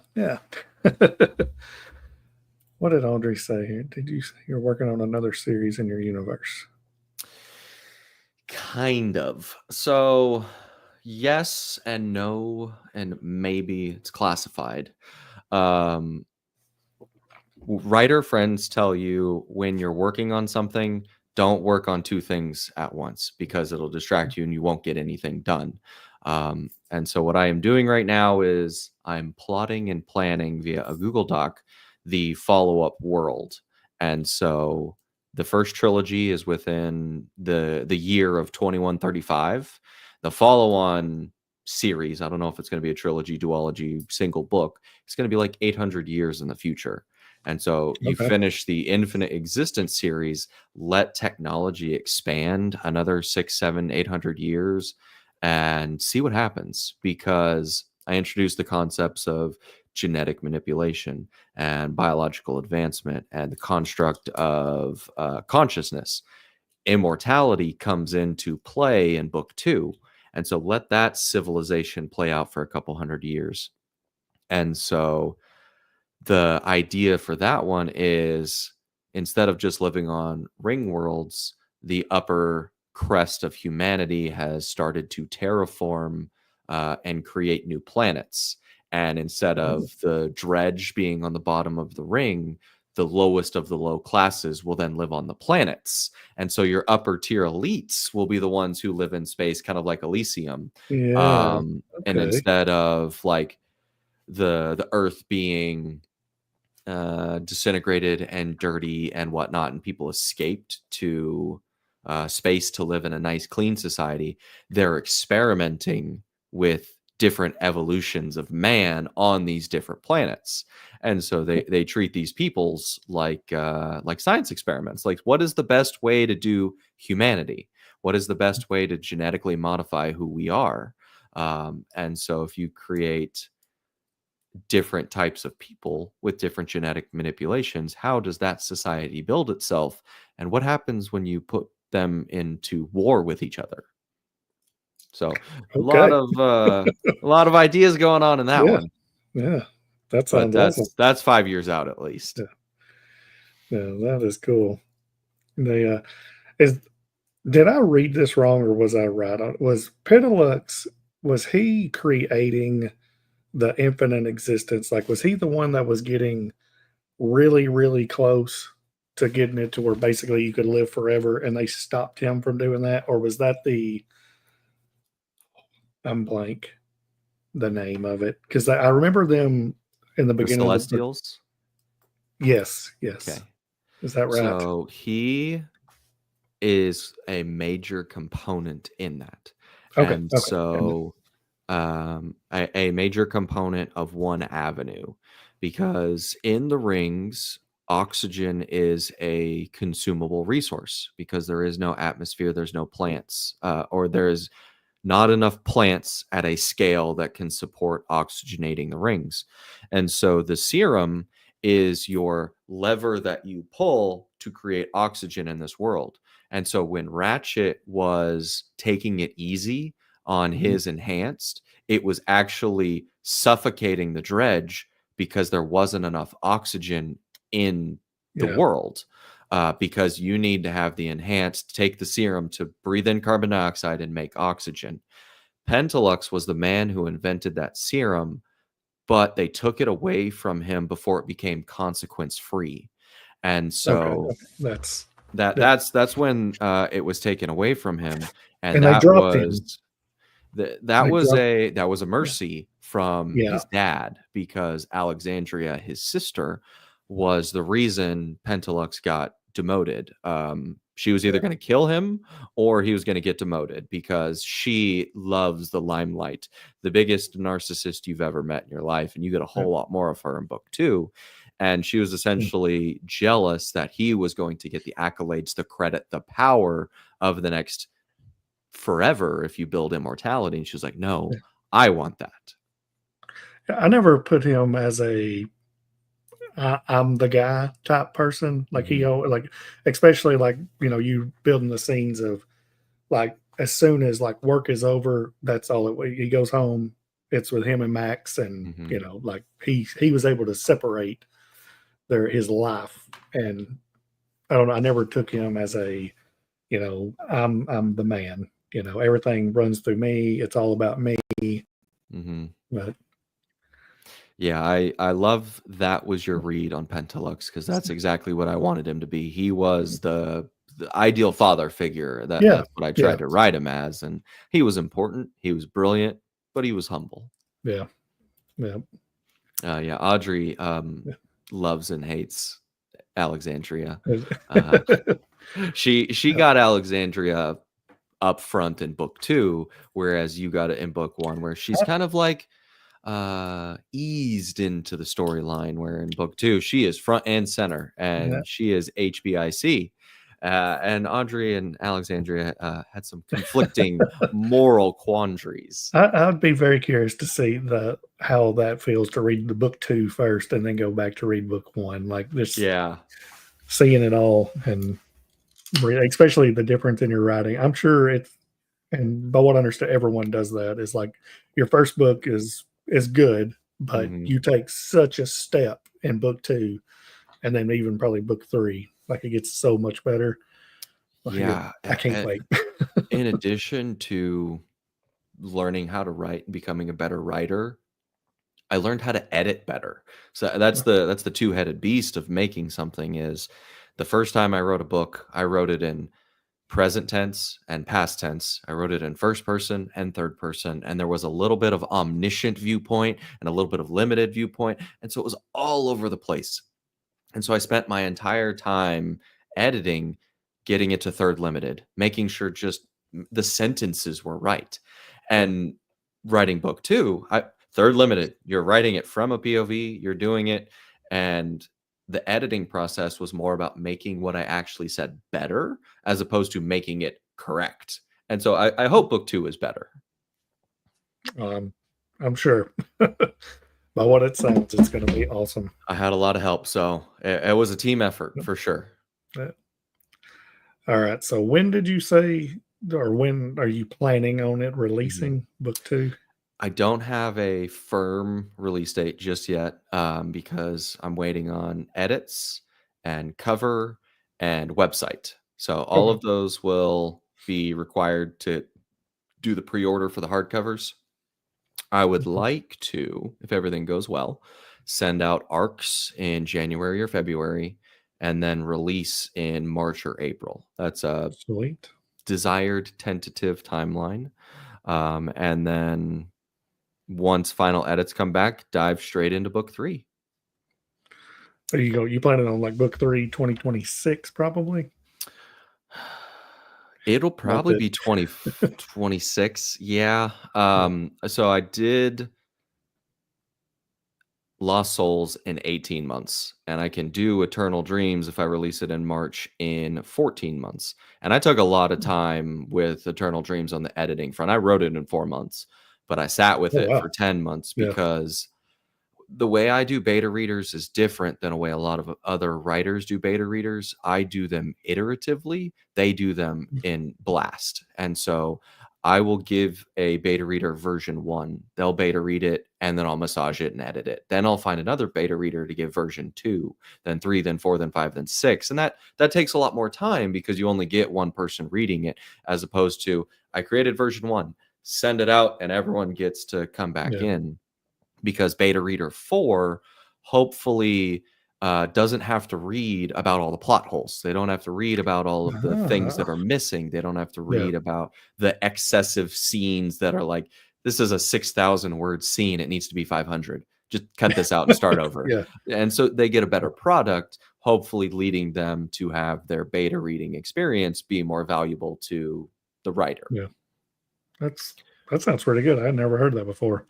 What did Audrey say here? Did you say you're working on another series in your universe? Kind of. So, yes and no, and maybe it's classified. Um, Writer friends tell you when you're working on something, don't work on 2 things at once because it'll distract you and you won't get anything done. And so, what I am doing right now is I'm plotting and planning via a Google Doc the follow up world. And so, the first trilogy is within the year of 2135. The follow on series, I don't know if it's going to be a trilogy, duology, single book, it's going to be like 800 years in the future. And so you Okay. finish the Infinite Existence series, let technology expand another 6, 7, 800 years and see what happens. Because I introduced the concepts of genetic manipulation and biological advancement and the construct of consciousness. Immortality comes into play in book 2. And so let that civilization play out for a couple hundred years. And so the idea for that one is, instead of just living on ring worlds, the upper crest of humanity has started to terraform and create new planets. And instead of the dredge being on the bottom of the ring, the lowest of the low classes will then live on the planets. And so your upper tier elites will be the ones who live in space, kind of like Elysium. Yeah. And Okay. instead of like the Earth being disintegrated and dirty and whatnot, and people escaped to space to live in a nice, clean society, they're experimenting with different evolutions of man on these different planets. And so they treat these peoples like science experiments. Like, what is the best way to do humanity? What is the best way to genetically modify who we are? And so if you create different types of people with different genetic manipulations, how does that society build itself? And what happens when you put them into war with each other? So a Okay. lot of ideas going on in that Yeah. one. Yeah. That But sounds awesome. that's 5 years out at least. Yeah. Yeah, that is cool. They is did I read this wrong or was I right on was Pedalux, was he creating the infinite existence? Like, was he the one that was getting really, really close to getting it to where basically you could live forever and they stopped him from doing that? Or was that I'm blank the name of it? Because I remember them in the The beginning of the book. Celestials. Yes, yes. Okay. Is that right? So he is a major component in that. Okay, And okay. so a major component of one avenue, because in the rings, oxygen is a consumable resource because there is no atmosphere, there's no plants, or there's not enough plants at a scale that can support oxygenating the rings. And so the serum is your lever that you pull to create oxygen in this world. And so when Ratchet was taking it easy on Mhm. his enhanced, it was actually suffocating the dredge because there wasn't enough oxygen in the Yeah. world. Because you need to have the enhanced take the serum to breathe in carbon dioxide and make oxygen. Pentalux was the man who invented that serum, but they took it away from him before it became consequence free. And Okay, so that's that's when it was taken away from him, and and they dropped him. They dropped that was a mercy from yeah, his dad, because Alexandria, his sister, was the reason Pentalux got demoted. She was either yeah, going to kill him or he was going to get demoted because she loves the limelight, the biggest narcissist you've ever met in your life, and you get a yeah, whole lot more of her in book 2. And she was mm, essentially jealous that he was going to get the accolades, the credit, the power of the next forever if you build immortality. And she was like, no, yeah. I want that. I never put him as I'm the guy type person. Like Hmm. like especially like you building the scenes of like as soon as like work is over, that's all he goes home. It's with him and Max, and Hmm. like he was able to separate his life, and I don't know. I never took him as I'm the man. Everything runs through me. It's all about me. Hmm. But Yeah, I love that was your read on Pentalux, because that's exactly what I wanted him to be. He was the ideal father figure. yeah, That's what I yeah, tried to write him as, and he was important. He was brilliant, but he was humble. yeah, yeah, Yeah, Audrey yeah. loves and hates Alexandria. Uh, she got Alexandria up front in book 2, whereas you got it in book 1, where she's kind of like eased into the storyline, where in book 2 she is front and center Yeah. and she is HBIC. And Audrey and Alexandria had some conflicting moral quandaries. I'd be very curious to see how that feels to read the book 2 first and then go back to read book 1. Like this, Yeah. seeing it all and especially the difference in your writing. I'm sure it's, and by what I understand, everyone does that. Is like your first book is good, but Mhm. you take such a step in book 2, and then even probably book 3. Like it gets so much better. Like Yeah. I can't wait. In addition to learning how to write and becoming a better writer, I learned how to edit better. So that's the two-headed beast of making something. Is the first time I wrote a book, I wrote it in present tense and past tense. I wrote it in first person and third person, and there was a little bit of omniscient viewpoint and a little bit of limited viewpoint, and so it was all over the place. And so I spent my entire time editing, getting it to third limited, making sure just the sentences were right. And writing book 2, third limited, you're writing it from a POV, you're doing it, and the editing process was more about making what I actually said better as opposed to making it correct. And so I hope book 2 is better. I'm sure. By what it sounds, it's going to be awesome. I had a lot of help, so it was a team effort for sure. Yeah. All right. So when did you say, or when are you planning on it releasing book 2? I don't have a firm release date just yet because I'm waiting on edits and cover and website. So all of those will be required to do the pre-order for the hardcovers. I would like to, if everything goes well, send out ARCs in January or February and then release in March or April. That's a Sweet. desired tentative timeline. And then once final edits come back, dive straight into book 3. There you go. You planning on like book 3, 2026, probably? It'll probably be 2026. Yeah. So I did Lost Souls in 18 months, and I can do Eternal Dreams if I release it in March in 14 months. And I took a lot of time with Eternal Dreams on the editing front. I wrote it in 4 months, but I sat with Oh, it wow. for 10 months Yeah. because the way I do beta readers is different than a way a lot of other writers do beta readers. I do them iteratively. They do them in blast. And so I will give a beta reader version 1. They'll beta read it, and then I'll massage it and edit it. Then I'll find another beta reader to give version 2, then 3, then 4, then 5, then 6. And that takes a lot more time because you only get one person reading it, as opposed to I created version 1, send it out, and everyone gets to come back in. Because beta reader 4 hopefully doesn't have to read about all the plot holes. They don't have to read about all of the things that are missing. They don't have to read about the excessive scenes that are like, this is a 6,000 word scene. It needs to be 500. Just cut this out and start over. And so they get a better product, hopefully leading them to have their beta reading experience be more valuable to the writer. Yeah. That sounds pretty good. I'd never heard that before.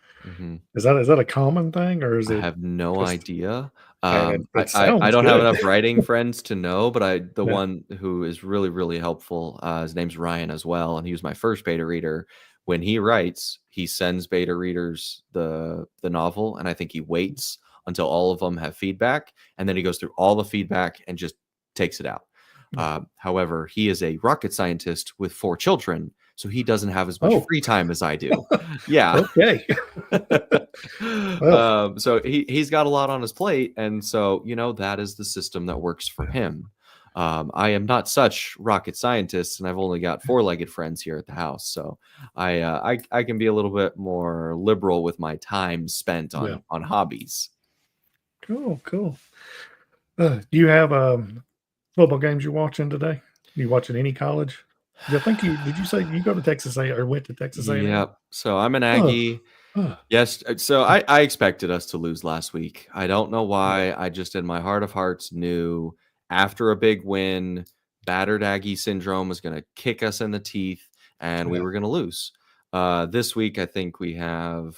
Is that a common thing, or is it? I have no idea. It I sounds don't have good. enough writing friends to know, but the one who is really, really helpful, his name's Ryan as well, and he was my first beta reader. When he writes, he sends beta readers the novel, and I think he waits until all of them have feedback, and then he goes through all the feedback and just takes it out. However, he is a rocket scientist with 4 children, so he doesn't have as much free time as I do. Yeah. Okay. So he's got a lot on his plate, and so that is the system that works for him. I am not such rocket scientist, and I've only got 4-legged friends here at the house, so I can be a little bit more liberal with my time spent on hobbies. Cool. Do you have football games you're watching today? Are you watching any college? I think did you say you go to Texas A or went to Texas A&M? Yep. So I'm an Aggie. Yes. So I expected us to lose last week. I don't know why. I just, in my heart of hearts, knew after a big win, battered Aggie syndrome was going to kick us in the teeth, and we were going to lose. This week, I think we have.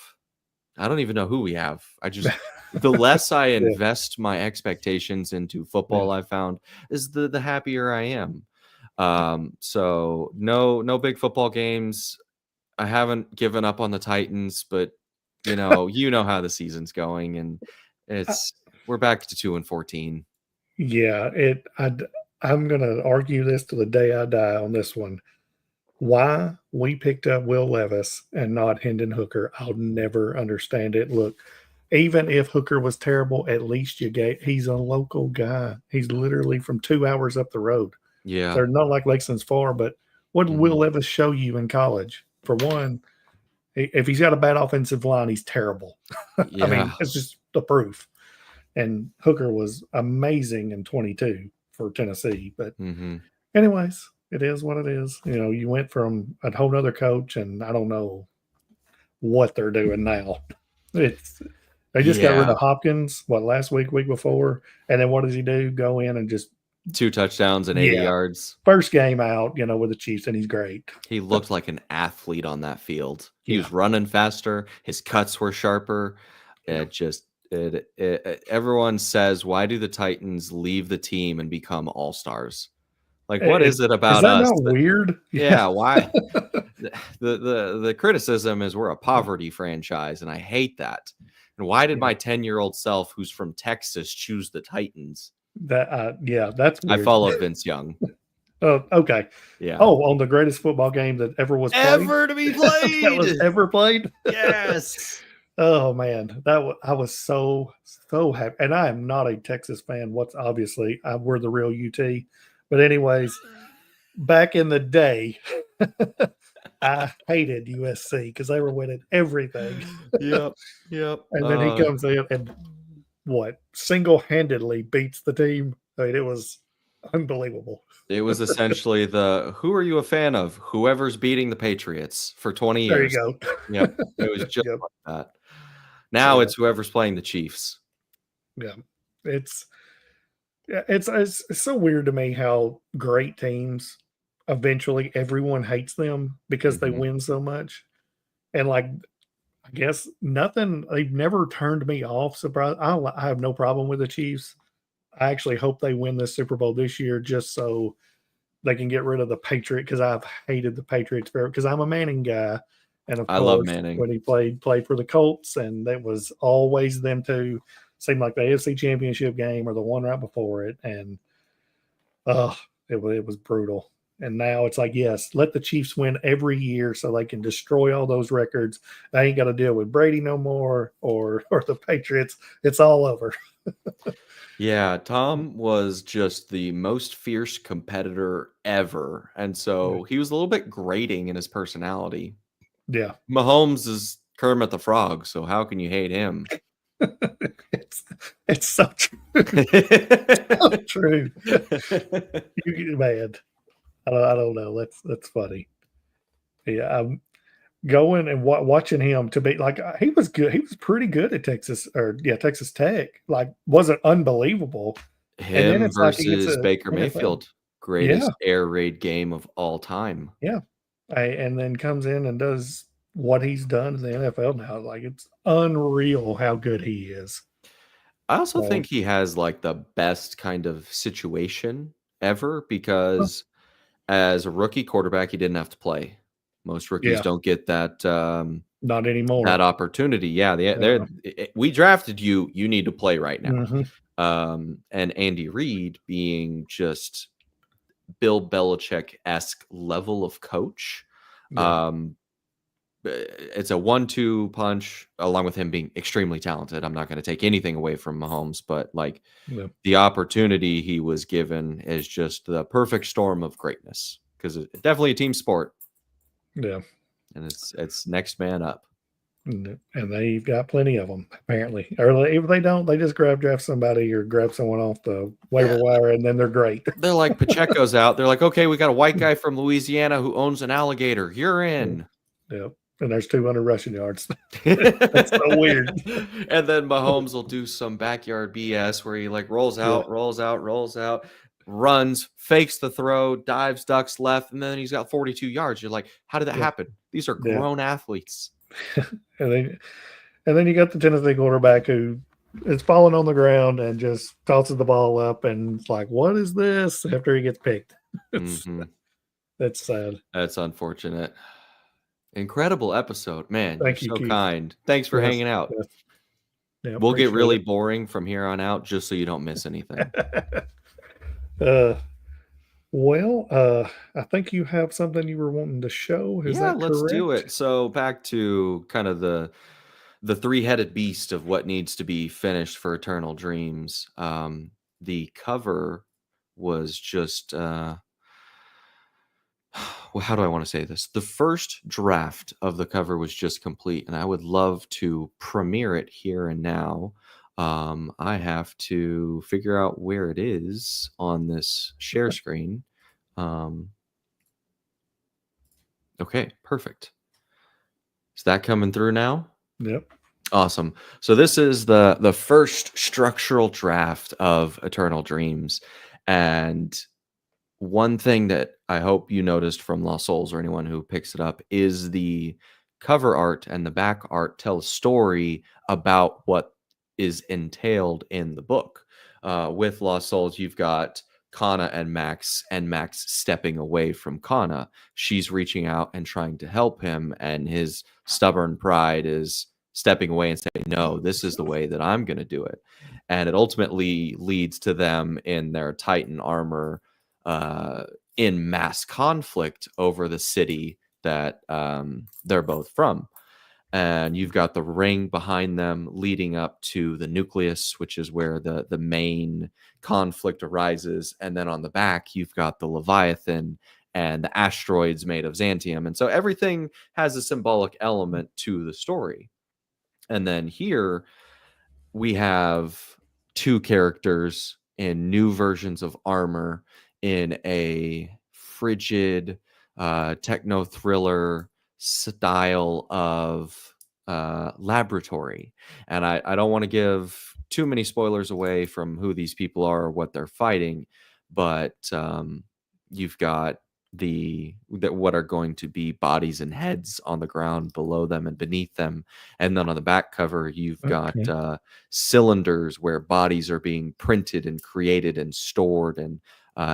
I don't even know who we have. The less I invest my expectations into football, I found is the happier I am. So no big football games. I haven't given up on the Titans, but you know how the season's going, and we're back to 2-14. Yeah, I'm gonna argue this to the day I die on this one. Why we picked up Will Levis and not Hendon Hooker, I'll never understand it. Look, even if Hooker was terrible, at least he's a local guy. He's literally from 2 hours up the road. Yeah. They're not like Lexington's far, but what did Will Mhm. Levis show you in college? For one, if he's got a bad offensive line, he's terrible. I mean, Yeah. it's just the proof. And Hooker was amazing in 22 for Tennessee. But Mhm. anyways, it is what it is. You went from a whole other coach, and I don't know what they're doing now. They just got rid Yeah. of Hopkins, last week before, and then what does he do? Go in and just 2 touchdowns and 80 yards. first game out, with the Chiefs, and he's great. He looked like an athlete on that field. He Yeah. was running faster. His cuts were sharper. Yeah. Everyone says, why do the Titans leave the team and become all-stars? Like, what is it about Is that us? not weird? Yeah, why? The criticism is we're a poverty franchise, and I hate that. And why did my 10-year-old self, who's from Texas, choose the Titans? That's weird. I follow Vince Young. Oh, okay. Yeah. Oh, on the greatest football game that ever was played? Ever to be played. That was ever played? Yes. Oh man, I was so happy, and I am not a Texas fan. Obviously we're the real UT, but anyways, back in the day, I hated USC because they were winning everything. Yep. And then he comes in and single-handedly beats the team. I mean, it was unbelievable. It was essentially who are you a fan of? Whoever's beating the Patriots for 20 There years. you go. Yep. It was just Yep. like that. Now Yeah. it's whoever's playing the Chiefs. Yeah. It's so weird to me how great teams eventually everyone hates them because they Mhm. win so much. And I guess they've never turned me off. Surprise! I have no problem with the Chiefs. I actually hope they win this Super Bowl this year just so they can get rid of the Patriot, because I've hated the Patriots because I'm a Manning guy. And of I love course, Manning. when he played for the Colts, and it was always them two. Seemed like the AFC Championship game or the one right before it, and it was brutal. And now it's like, yes, let the Chiefs win every year so they can destroy all those records. They ain't got to deal with Brady no more or the Patriots. It's all over. Yeah, Tom was just the most fierce competitor ever. And so he was a little bit grating in his personality. Yeah. Mahomes is Kermit the Frog, so how can you hate him? It's so true. So true. You get mad. I don't know. That's funny. Yeah, I'm going and watching him to be like he was good. He was pretty good at Texas Tech. Like, wasn't unbelievable. And then Him it's like he gets versus a Baker NFL. Mayfield, greatest air raid game of all time. Yeah. And then comes in and does what he's done in the NFL now. Like, it's unreal how good he is. I also So, think he has like the best kind of situation ever because as a rookie quarterback, he didn't have to play. Most rookies Yeah. don't get that not anymore. that opportunity. Yeah, we drafted you. You need to play right now. Mhm. And Andy Reid being just Bill Belichick-esque level of coach. Yeah. It's a 1-2 punch, along with him being extremely talented. I'm not going to take anything away from Mahomes, but like Yeah. the opportunity he was given is just the perfect storm of greatness, because it's definitely a team sport. Yeah. And it's next man up. And they've got plenty of them, apparently. Or if they don't, they just draft somebody or grab someone off the waiver wire, and then they're great. They're like, Pacheco's out. They're like, okay, we got a white guy from Louisiana who owns an alligator. You're in. Yeah. And there's 200 rushing yards. That's so weird. And then Mahomes will do some backyard BS where he like rolls out, runs, fakes the throw, dives, ducks left, and then he's got 42 yards. You're like, how did that happen? These are grown athletes. And then you got the Tennessee quarterback who is falling on the ground and just tosses the ball up, and it's like, what is this? After he gets picked. It's Hmm. that's sad. That's unfortunate. Incredible episode, man. You're Thank you, so Keith. kind. Thanks for Yes, hanging out. yes. Yeah, We'll get appreciate really it. boring from here on out, just so you don't miss anything. uh, well, I think you have something you were wanting to show. Is Yeah, that let's do correct? it. So back to kind of the three-headed beast of what needs to be finished for Eternal Dreams. The cover was just well, how do I want to say this? The first draft of the cover was just complete, and I would love to premiere it here and now. I have to figure out where it is on this share screen. Um, okay, perfect. Is that coming through now? Yep. Awesome. So this is the first structural draft of Eternal Dreams, and one thing that I hope you noticed from Lost Souls or anyone who picks it up is the cover art and the back art tell a story about what is entailed in the book. With Lost Souls, you've got Kana and Max stepping away from Kana. She's reaching out and trying to help him, and his stubborn pride is stepping away and saying, "No, this is the way that I'm going to do it." And it ultimately leads to them in their Titan armor uh, in mass conflict over the city that they're both from. And you've got the ring behind them leading up to the nucleus, which is where the main conflict arises. And then on the back, you've got the Leviathan and the asteroids made of Xantium. And so everything has a symbolic element to the story. And then here we have two characters in new versions of armor in a frigid techno thriller style of laboratory. And I don't want to give too many spoilers away from who these people are or what they're fighting, but you've got what are going to be bodies and heads on the ground below them and beneath them, and then on the back cover you've got Okay. cylinders where bodies are being printed and created and stored and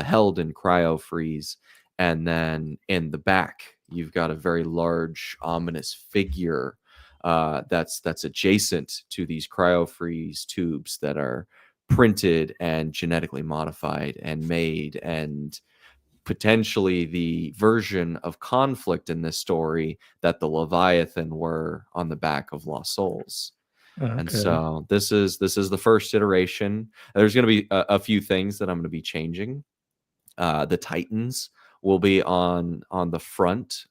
held in cryo freeze. And then in the back, you've got a very large, ominous figure that's adjacent to these cryo freeze tubes that are printed and genetically modified and made, and potentially the version of conflict in this story that the Leviathan were on the back of Lost Souls. And Okay. so this is the first iteration. There's going to be a few things that I'm going to be changing. The Titans will be on the front,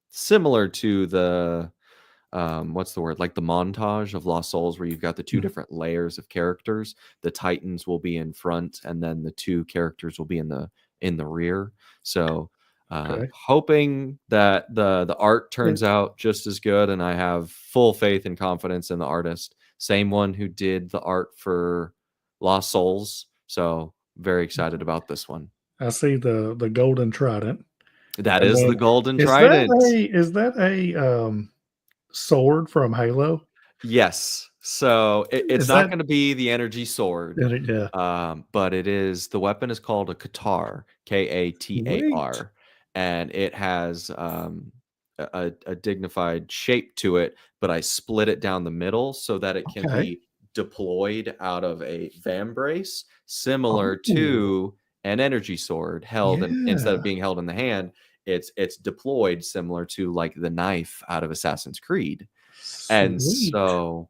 similar to the what's the word, like the montage of Lost Souls, where you've got the two Mhm. different layers of characters. The Titans will be in front, and then the two characters will be in the rear. So Okay. hoping that the art turns It, out just as good, and I have full faith and confidence in the artist, same one who did the art for Lost Souls. So very excited about this one. I see the golden trident, That and is the then golden is that trident. a sword from Halo? Yes. So it's Is not that going to be the energy sword, yeah? but the weapon is called a Katar, Sweet. Katar, and it has a dignified shape to it. But I split it down the middle so that it can Okay. be deployed out of a vambrace, similar Oh, to an energy sword held, and instead of yeah. being held in the hand, it's deployed similar to like the knife out of Assassin's Creed. And Sweet. so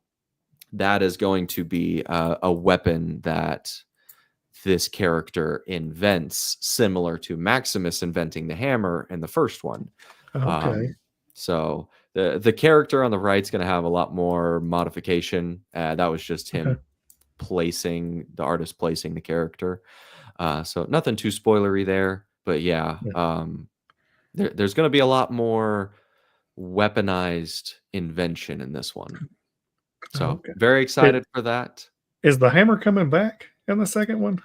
that is going to be a weapon that this character invents, similar to Maximus inventing the hammer in the first one. Okay. Um, so the character on the right is going to have a lot more modification. That was just Okay. him the artist placing the character. So nothing too spoilery there, but yeah, Yeah. there's going to be a lot more weaponized invention in this one. So Okay. very It, excited for that. is the hammer coming back in the second one?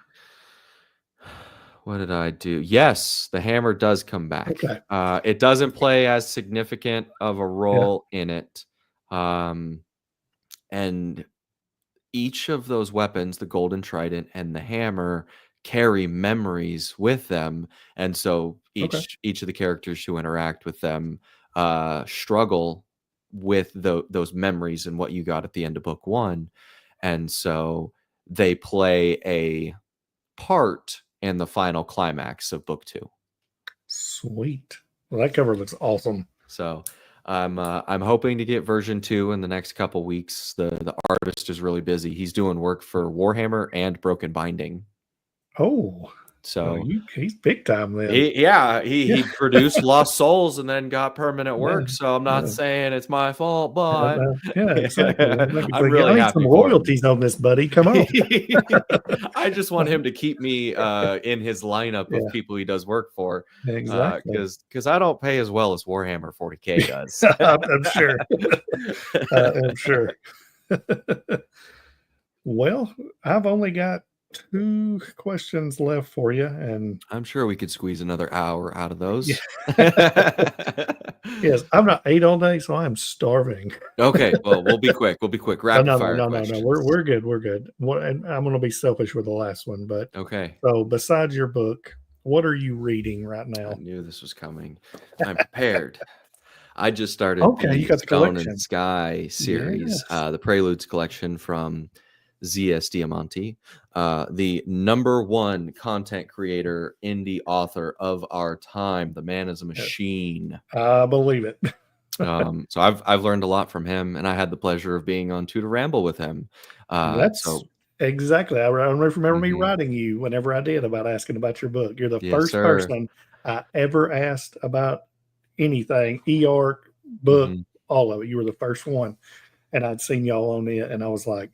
What did I do? Yes, the hammer does come back. Okay. It doesn't play as significant of a Yeah. role in it. Um, and each of those weapons, the golden trident and the hammer, carry memories with them, and so Okay. each of the characters who interact with them struggle with those memories and what you got at the end of book one, and so they play a part in the final climax of book two. Sweet. Well, that cover looks awesome. So I'm hoping to get version 2 in the next couple weeks. The artist is really busy. He's doing work for Warhammer and Broken Binding. Oh, So he's big time then. he produced Lost Souls and then got permanent work. So I'm not saying it's my fault, but exactly. I'm really I need happy some for him. royalties on this, buddy. Come on. I just want him to keep me in his lineup of people he does work for. Exactly. Because I don't pay as well as Warhammer 40K does. I'm sure. I'm sure. Well, I've only got 2 questions left for you, and I'm sure we could squeeze another hour out of those. Yes, I've not ate all day, so I'm starving. Okay, well, we'll be quick. Rapid fire questions. No. We're good. We're good. And I'm going to be selfish with the last one, but okay. So, besides your book, what are you reading right now? I knew this was coming. I'm prepared. I just started you got the Stone collection. and Sky series, Yes. the Preludes collection from Z.S. Diamante, the #1 content creator, indie author of our time. The man is a machine. I believe it. So I've learned a lot from him, and I had the pleasure of being on Two to Ramble with him. That's exactly. I remember me writing you whenever I did about asking about your book. You're the first person I ever asked about anything, e-arc, book, all of it. You were the first one, and I'd seen y'all on it, and I was like,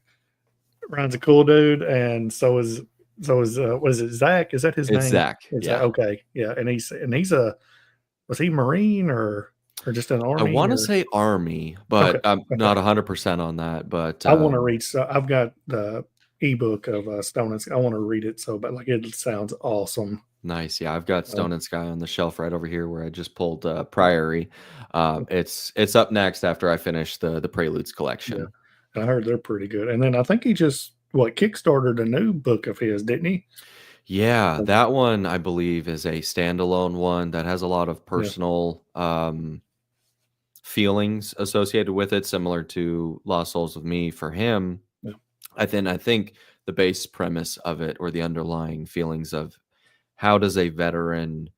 Ryan's a cool dude, and so is what is it, Zach? Is that his name? It's Zach. Yeah. Okay. Yeah. And he's was he Marine or just an Army? I want to say Army, but I'm not 100% on that. But I want to read. So I've got the ebook of Stone and Sky. I want to read it it sounds awesome. Nice. Yeah, I've got Stone and Sky on the shelf right over here where I just pulled Priory. It's up next after I finish the Preludes collection. I heard they're pretty good. And then I think he just kickstarted a new book of his, didn't he? Yeah, that one I believe is a standalone one that has a lot of personal feelings associated with it, similar to Lost Souls with Me for him. Yeah. I think the base premise of it, or the underlying feelings of how does a veteran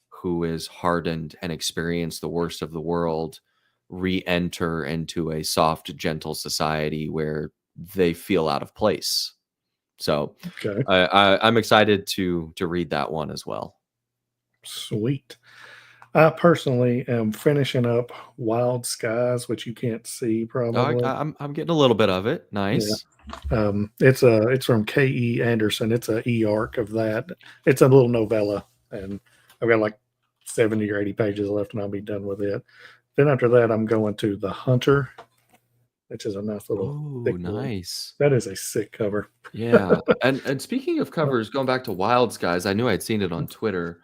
who is hardened and experienced the worst of the world re-enter into a soft, gentle society where they feel out of place. So I'm excited to read that one as well. Sweet. I personally am finishing up Wild Skies, which you can't see probably. I'm getting a little bit of it. Nice. Yeah. It's from K.E. Anderson. It's a e-arc of that. It's a little novella, and I've got like 70 or 80 pages left, and I'll be done with it. Then after that, I'm going to The Hunter, which is a nice little. Nice. That is a sick cover. Yeah. and speaking of covers, going back to Wild Skies, I knew I'd seen it on Twitter.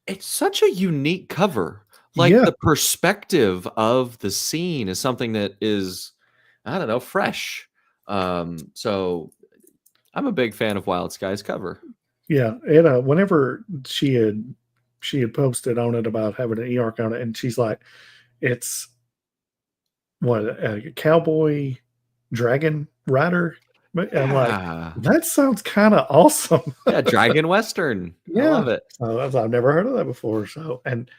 It's such a unique cover. Like the perspective of the scene is something that is, I don't know, fresh. So I'm a big fan of Wild Skies cover. Yeah. And whenever she had posted on it about having an e-arc on it, and she's like, it's a cowboy dragon rider. I'm like, that sounds kind of awesome. Yeah, Dragon Western. Yeah. I love it. I've never heard of that before. So, and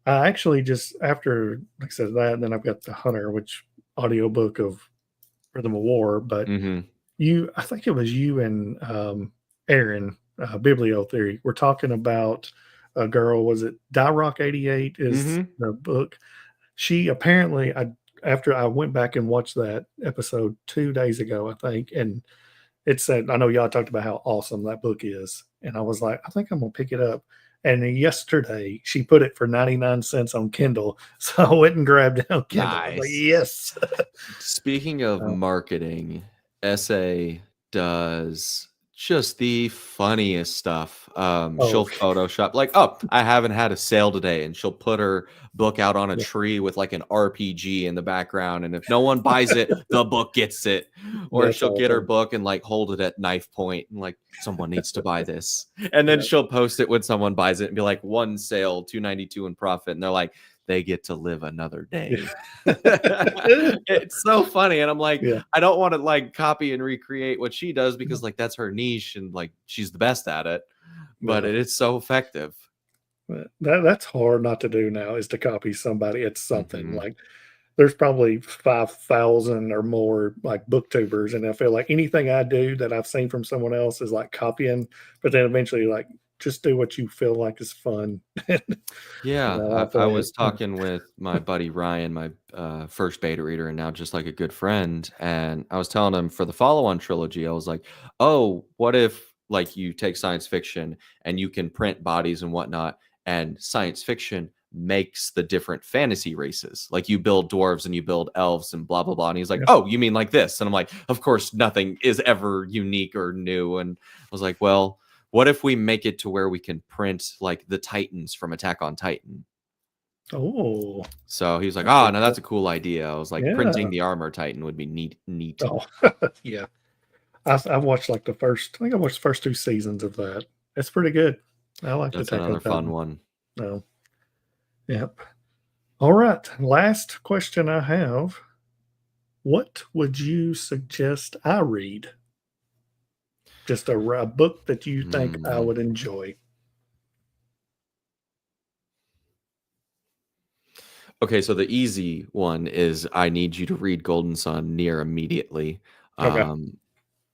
I actually just after, like I said, that, and then I've got The Hunter, which audiobook of Rhythm of War. But I think it was you and Aaron, Bibliotheory, we're talking about a girl. Was it Die Rock 88 is the book? She apparently, after I went back and watched that episode 2 days ago, I think, and it said, I know y'all talked about how awesome that book is. And I was like, I think I'm going to pick it up. And yesterday she put it for 99 cents on Kindle. So I went and grabbed it on Kindle. Nice. Like, yes. Speaking of marketing, SA does just the funniest stuff. Oh, She'll Photoshop like, oh, I haven't had a sale today, and she'll put her book out on a yeah, tree with like an RPG in the background, and if no one buys it, the book gets it. Or that's she'll get her awesome. book and like hold it at knife point, and like someone needs to buy this, and then Yeah, she'll post it when someone buys it and be like, one sale, 292 in profit, and they're like, they get to live another day. It's so funny, and I'm like, yeah, I don't want to like copy and recreate what she does because like that's her niche and like she's the best at it, but yeah. it is so effective. But that's hard not to do now is to copy somebody at something. Mhm. Like there's probably 5,000 or more like booktubers, and I feel like anything I do that I've seen from someone else is like copying, but then eventually like just do what you feel like is fun. Yeah, I I play it. was talking with my buddy Ryan, my first beta reader, and now just like a good friend. And I was telling him for the follow-on trilogy, I was like, "Oh, what if like you take science fiction and you can print bodies and whatnot, and science fiction makes the different fantasy races? Like you build dwarves and you build elves and blah blah blah." And he's like, Yeah. "Oh, you mean like this?" And I'm like, "Of course, nothing is ever unique or new." And I was like, "Well." What if we make it to where we can print like the Titans from Attack on Titan? Oh, So he was like, that's "Oh, pretty no, cool. that's a cool idea." I was like, Yeah. "Printing the armor Titan would be neat." Oh, yeah. I've watched like I think I watched the first 2 seasons of that. It's pretty good. I liked That's Attack on another fun Titan. one. No. Yep. All right. Last question I have. What would you suggest I read? Just a book that you think I Hmm. would enjoy. Okay, so the easy one is I need you to read Golden Sun near immediately. Okay. Um,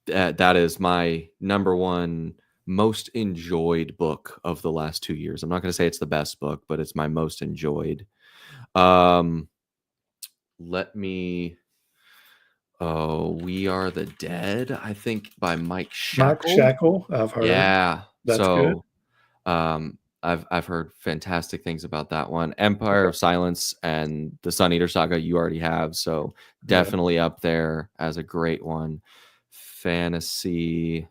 that is my number one most enjoyed book of the last 2 years. I'm not going to say it's the best book, but it's my most enjoyed. Um, let me Oh, We Are the Dead, I think by Mike Mike Shackle? Shackle, I've heard. Yeah. That's good. I've heard fantastic things about that one. Empire Okay. of Silence and the Sun Eater Saga you already have, so Yeah. definitely up there as a great one. Fantasy.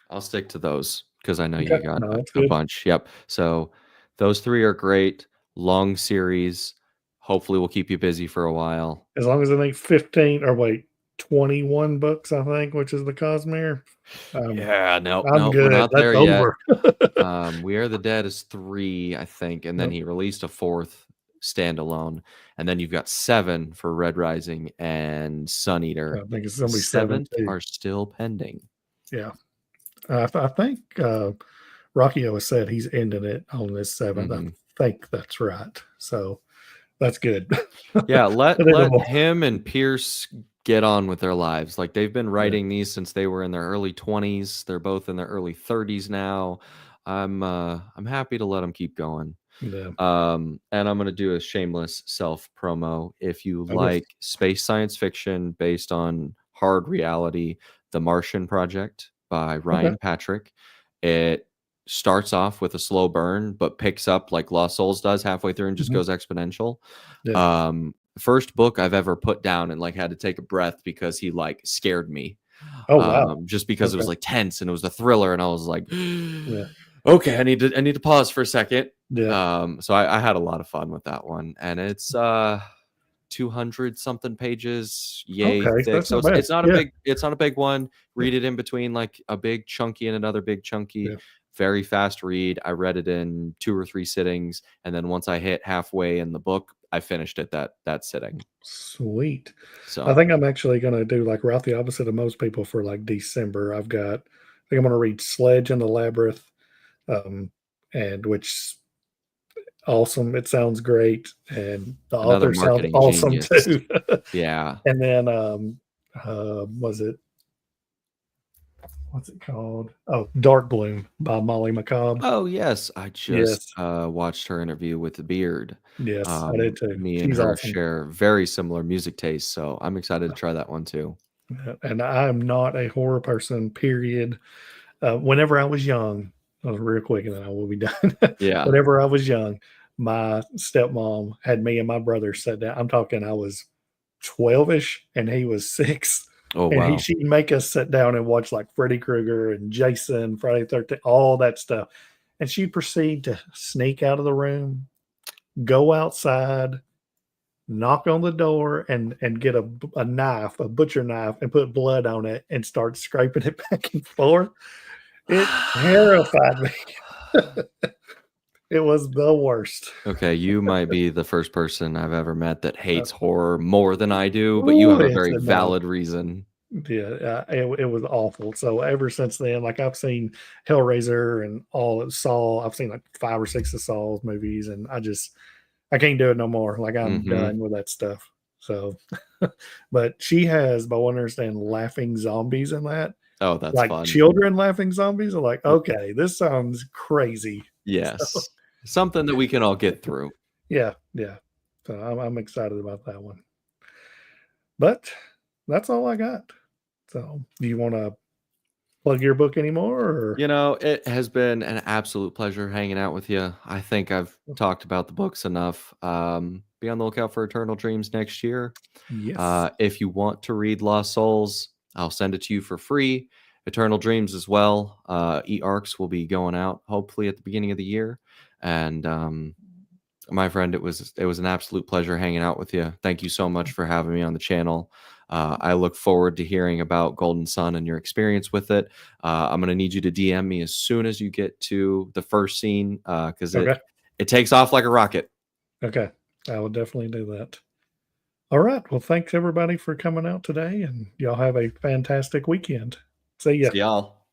I'll stick to those because I know Okay. you got No, that's a good. bunch. Yep. So those 3 are great. Long series. Hopefully, will keep you busy for a while. As long as I make 15 or wait, 21 books, I think, which is the Cosmere. Um, Yeah, no, I'm we're good. not That's there yet. over. We Are the Dead is 3, I think, and then Yep. he released a 4th standalone, and then you've got 7 for Red Rising and Sun I Eater. think it's The gonna be 7 7th too. are still pending. Yeah. I think, Rockio has said he's ending it on this 7th. I Mhm. think that's right. So, that's good. Yeah, let Predictable. him and Pierce get on with their lives. Like, they've been Yeah. writing these since they were in their early 20s. They're both in their early 30s now. I'm happy to let them keep going. Yeah. And I'm gonna do a shameless self promo. If you Oh, good. like space science fiction based on hard reality, The Martian Project by Okay. Ryan Patrick. It starts off with a slow burn, but picks up like Lost Souls does halfway through and just Mhm. goes exponential. Yeah. First book I've ever put down and like had to take a breath because he like scared me. Oh, wow. Just because it Okay. was like tense and it was a thriller, and I was like, Yeah. okay, I need to pause for a second. Yeah. So I had a lot of fun with that one, and it's 200 something pages, yay Okay. So thick. that's So not it's bad. it's not a Yeah. big one. Yeah. Read it in between like a big chunky and another big chunky. Yeah. Very fast read. I read it in 2 or 3 sittings, and then once I hit halfway in the book, I finished it that sitting. Sweet. I So think I'm actually gonna do, like, right the opposite of most people for, like, December. I think I'm gonna read Sledge and the Labyrinth, um, and which awesome. It sounds great, and the another author sounds marketing awesome genius. too. Yeah. And then, was it what's it called? Oh, Dark Bloom by Molly McCobb. Oh, yes. I just, Yes, watched her interview with the Beard. yes, I did too. Me and She's her awesome. share very similar music tastes, so I'm excited to try that one too. And I am not a horror person, period. Whenever I was young, real quick, and then I will be done. Yeah. Whenever I was young, my stepmom had me and my brother sit down. I'm talking, I was 12ish and he was 6. Oh, And wow. she'd make us sit down and watch like Freddy Krueger and Jason, Friday the 13th, all that stuff. And she'd proceed to sneak out of the room, go outside, knock on the door, and get a knife, a butcher knife, and put blood on it and start scraping it back and forth. It terrified me. It was the worst. Okay, you might be the first person I've ever met that hates horror more than I do, but you have a very valid reason. Yeah, it was awful. So ever since then, like I've seen Hellraiser and all of Saw. I've seen like 5 or 6 of Saw's movies, and I can't do it no more. Like I'm done with that stuff. So, but she has, by what I understand, laughing zombies in that. Oh, that's Like fun. children laughing zombies are like, okay, this sounds crazy. Yes. So, Something that we can all get through. yeah. So I'm excited about that one. But that's all I got. So do you want to plug your book anymore? Or? You know, it has been an absolute pleasure hanging out with you. I think I've talked about the books enough. Be on the lookout for Eternal Dreams next year. Yes. If you want to read Lost Souls, I'll send it to you for free. Eternal Dreams as well. E-Arcs will be going out hopefully at the beginning of the year. And my friend, it was an absolute pleasure hanging out with you. Thank you so much for having me on the channel. I look forward to hearing about Golden Sun and your experience with it. I'm going to need you to DM me as soon as you get to the first scene because it takes off like a rocket. Okay. I will definitely do that. All right. Well, thanks everybody for coming out today, and y'all have a fantastic weekend. See ya. See y'all.